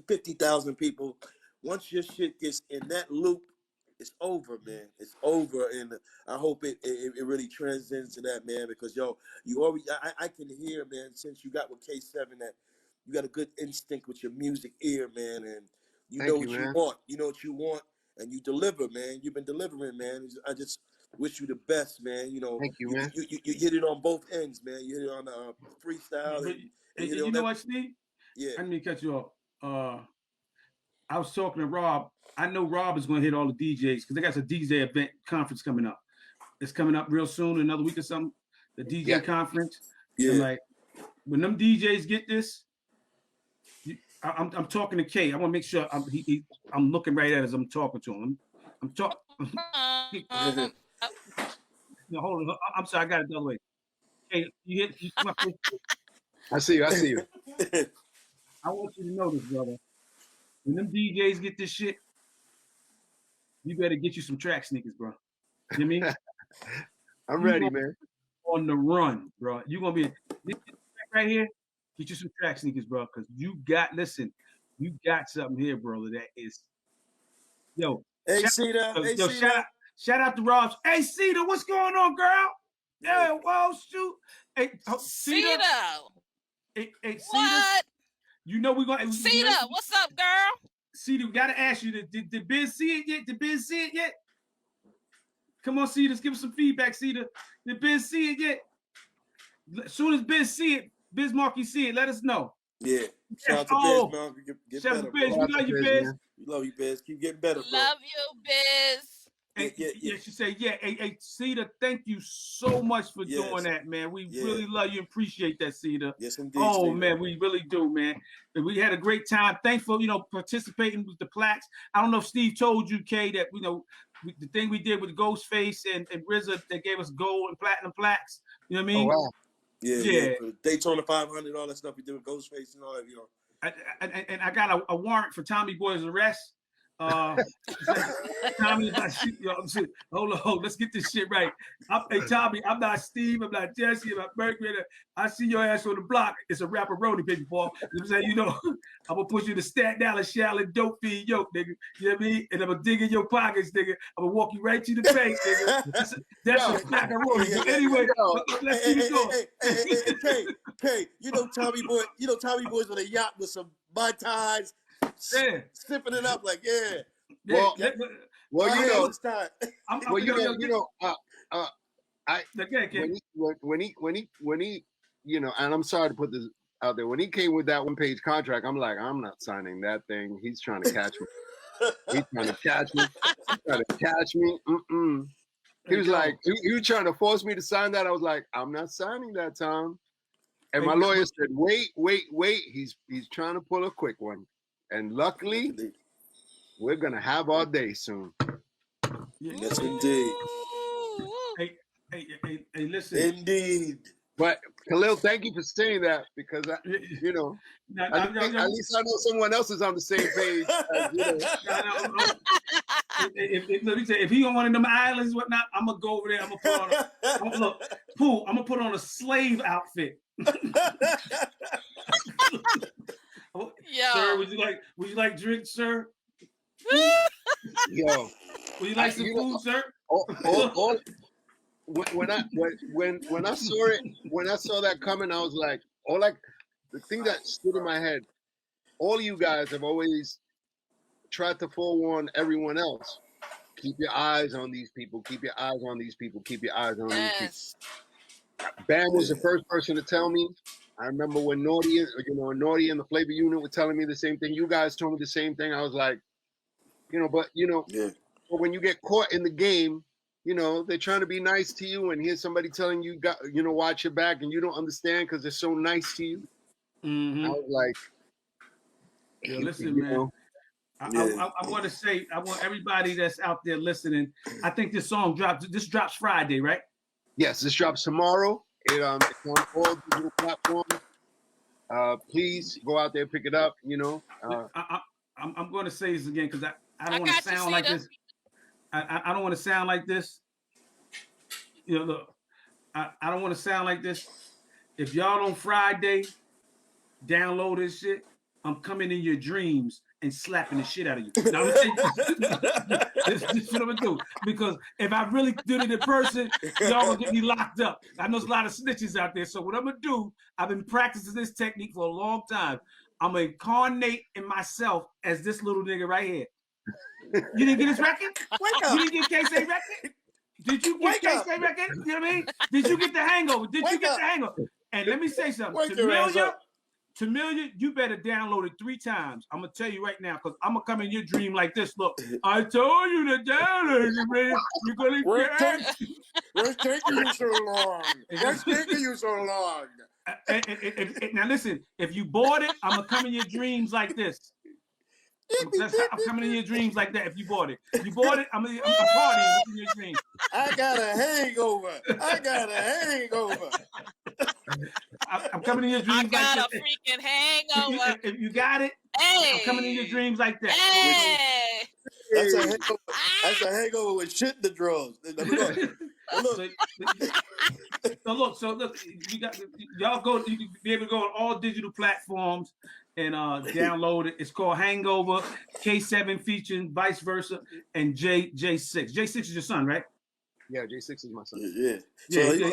50,000 people. Once your shit gets in that loop it's over, man. It's over, and I hope it really transcends to that, man. Because yo, you always I can hear, man, since you got with K7 that you got a good instinct with your music ear, man, and you know what you want. You know what you want, and you deliver, man. You've been delivering, man. I just wish you the best, man. You know, Thank you, man. You hit it on both ends, man. You hit it on the freestyle, and you know what, Steve? Yeah. I didn't cut you off. I was talking to Rob. I know Rob is going to hit all the DJs because they got a DJ event conference coming up. It's coming up real soon, another week or something. The DJ conference. Yeah. And like when them DJs get this, I'm talking to K. I want to make sure I'm looking right at it as I'm talking to him. I'm talking. No, hold on. I'm sorry. I got it the other way. Hey, you I see you. I want you to know this, brother. When them DJs get this shit, you better get you some track sneakers, bro. You know what I mean? I'm ready, man. On the run, bro. You're going to be right here. Get you some track sneakers, bro, because you got something here, brother, that is, yo. Hey, Cedar. Shout out to Robs. Hey, Cedar, what's going on, girl? Yeah, whoa, shoot. Hey, Cedar. Hey, Cedar. What? You know we're going to... Cedar, what's up, girl? Cedar, we got to ask you, did Ben see it yet? Did Ben see it yet? Come on, Cedar, give us some feedback, Cedar. Did Ben see it yet? As soon as Ben see it, Biz Markie see it, let us know. Yeah. Shout out to Biz, man. Get Shout out better, to Biz. bro. We love you, Biz. We love you, Biz. Keep getting better, bro. Love you, Biz. Yeah, she said, yeah. Hey, Cedar, thank you so much for doing that, man. We really love you and appreciate that, Cedar. Yes, indeed. Oh, Cedar. man, we really do, man. And we had a great time. Thankful, participating with the plaques. I don't know if Steve told you, Kay, that, the thing we did with Ghostface and RZA, they gave us gold and platinum plaques. You know what I mean? Oh, wow. Yeah. Daytona 500, all that stuff we did with Ghostface and all that, And I got a warrant for Tommy Boy's arrest. Tommy, hold on, let's get this shit right. Hey, Tommy, I'm not Steve, I'm not Jesse, I'm not Berkeley. I see your ass on the block. It's a rapperoni, baby boy. You know what I'm saying? I'm gonna push you to Staten Island, Charlotte, dope feed yoke, nigga. You know what I mean? And I'm gonna dig in your pockets, nigga. I'm gonna walk you right to the bank, nigga. That's a macaroni. But anyway, let's keep it going. Hey, Tommy Boy's on a yacht with some Mai Tais. Sipping it up like Well, when he and I'm sorry to put this out there, when he came with that 1-page contract, I'm like, I'm not signing that thing. He's trying to catch me. He's trying to catch me. He was like, he was trying to force me to sign that. I was like, I'm not signing that, Tom. And my lawyer said, wait. He's trying to pull a quick one. And luckily, we're going to have our day soon. Yes, indeed. Hey, listen. Indeed. But Khalil, thank you for saying that because, at least I know someone else is on the same page. If he on one of them islands, whatnot, I'm going to go over there. I'm going to put on a slave outfit. Yo. Sir, would you like drink, sir? Yo, would you like some food, sir? When I saw that coming, I was like, the thing that stood in my head, all of you guys have always tried to forewarn everyone else. Keep your eyes on these people. Keep your eyes on these people. Keep your eyes on these people. Bam was the first person to tell me. I remember when Naughty and the Flavor Unit were telling me the same thing. You guys told me the same thing. I was like, but when you get caught in the game, they're trying to be nice to you, and here's somebody telling you, watch your back, and you don't understand because they're so nice to you. Mm-hmm. I was like, listen, man. I want to say, I want everybody that's out there listening. I think this song drops Friday, right? Yes, this drops tomorrow. It's on all digital platforms. Please go out there, pick it up. I'm going to say this again because I don't want to sound like this. I don't want to sound like this. Look, I don't want to sound like this. If y'all on Friday, download this shit. I'm coming in your dreams and slapping the shit out of you. Now, I'm saying, this is what I'm gonna do. Because if I really did it in person, y'all gonna get me locked up. I know there's a lot of snitches out there. So what I'm gonna do, I've been practicing this technique for a long time. I'm gonna incarnate in myself as this little nigga right here. You didn't get his record? Wake up. You didn't get K-Say record? Did you get K-Say record? You know what I mean? Did you get the hangover? Did you get the hangover? And let me say something. Tamilia, you better download it 3 times. I'm gonna tell you right now, because I'm gonna come in your dream like this. Look, I told you to download it, man. You're gonna What's taking you so long? What's taking you so long? Now listen, if you bought it, I'm gonna come in your dreams like this. I'm coming in your dreams like that. If you bought it, I'm partying in your dreams. I got a hangover. I'm coming in your dreams. I got like a freaking hangover. If you got it, hey. I'm coming in your dreams like that. Hey. That's a hangover with shit in the drawers. Look, you got y'all go. You can be able to go on all digital platforms and download it. It's called Hangover. K7 featuring Vice Versa and J6. J6 is your son, right? Yeah, J6 is my son. Yeah. So are you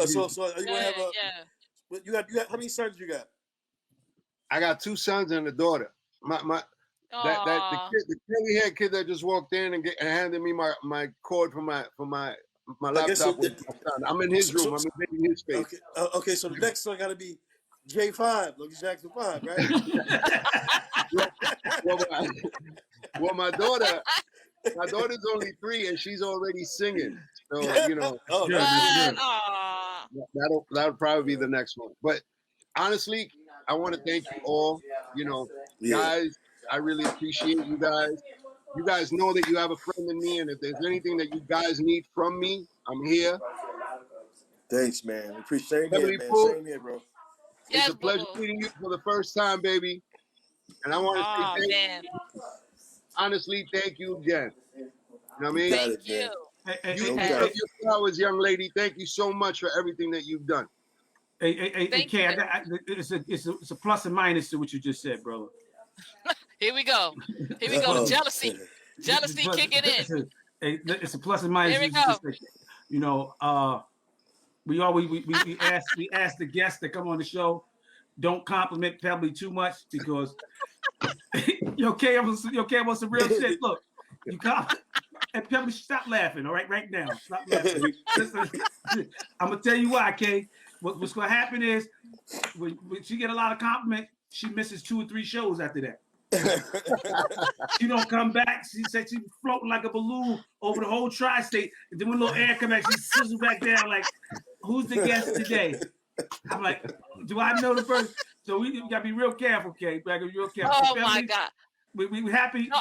gonna have a? You got how many sons you got? I got 2 sons and a daughter. The curly haired kid that just walked in and handed me my cord for my laptop. I'm in his room. I'm in his space. Okay. So the next one got to be J5, Lucky Jackson 5, right? well, my daughter's only 3 and she's already singing. So that'll probably be the next one. But honestly, I want to thank you all. Guys, I really appreciate you guys. You guys know that you have a friend in me, and if there's anything that you guys need from me, I'm here. Thanks, man. We appreciate it, man. Same here, bro. It's a pleasure meeting you for the first time, baby. And I want to say thank you. Honestly, thank you again. You know what I mean? Thank you. You deserve your flowers, young lady. Thank you so much for everything that you've done. Hey, Kay, it's a plus and minus to what you just said, brother. Here we go. Jealousy kicking in. It's a plus and minus. Here we go. We ask the guests that come on the show, don't compliment Pebbley too much because Kay wants some real shit. Look, you compliment. And Pebbley, stop laughing, all right? Right now. Stop laughing. I'm going to tell you why, Kay. What's going to happen is when she get a lot of compliments, she misses 2 or 3 shows after that. She don't come back. She said she's floating like a balloon over the whole tri-state. And then when a little air comes back, she sizzles back down like, who's the guest today? I'm like, do I know the person? So we got to be real careful, Kay. We got to be real careful. Oh, my God. We happy. No,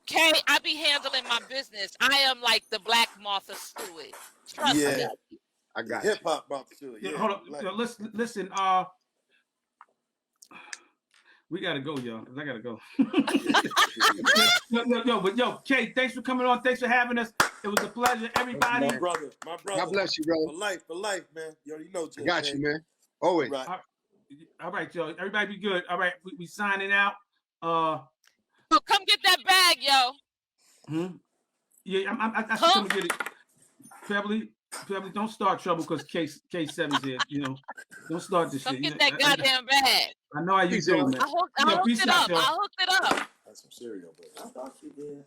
Kay, I be handling my business. I am like the Black Martha Stewart. Trust me. I got hip hop Martha Stewart. Yeah, hold on. Listen. We gotta go, y'all. I gotta go. Yo, Kay, thanks for coming on. Thanks for having us. It was a pleasure, everybody. My brother. God bless you, brother. For life, man. You already know. I got you, man. Always. Right. All right, yo. Everybody be good. All right, we signing out. Come get that bag, yo. Yeah, I should come and get it. Pebbley, don't start trouble because K7's here. Don't start this Come shit. get that goddamn bag. I know how you do, man. I hooked it up. That's some cereal, but I thought you did.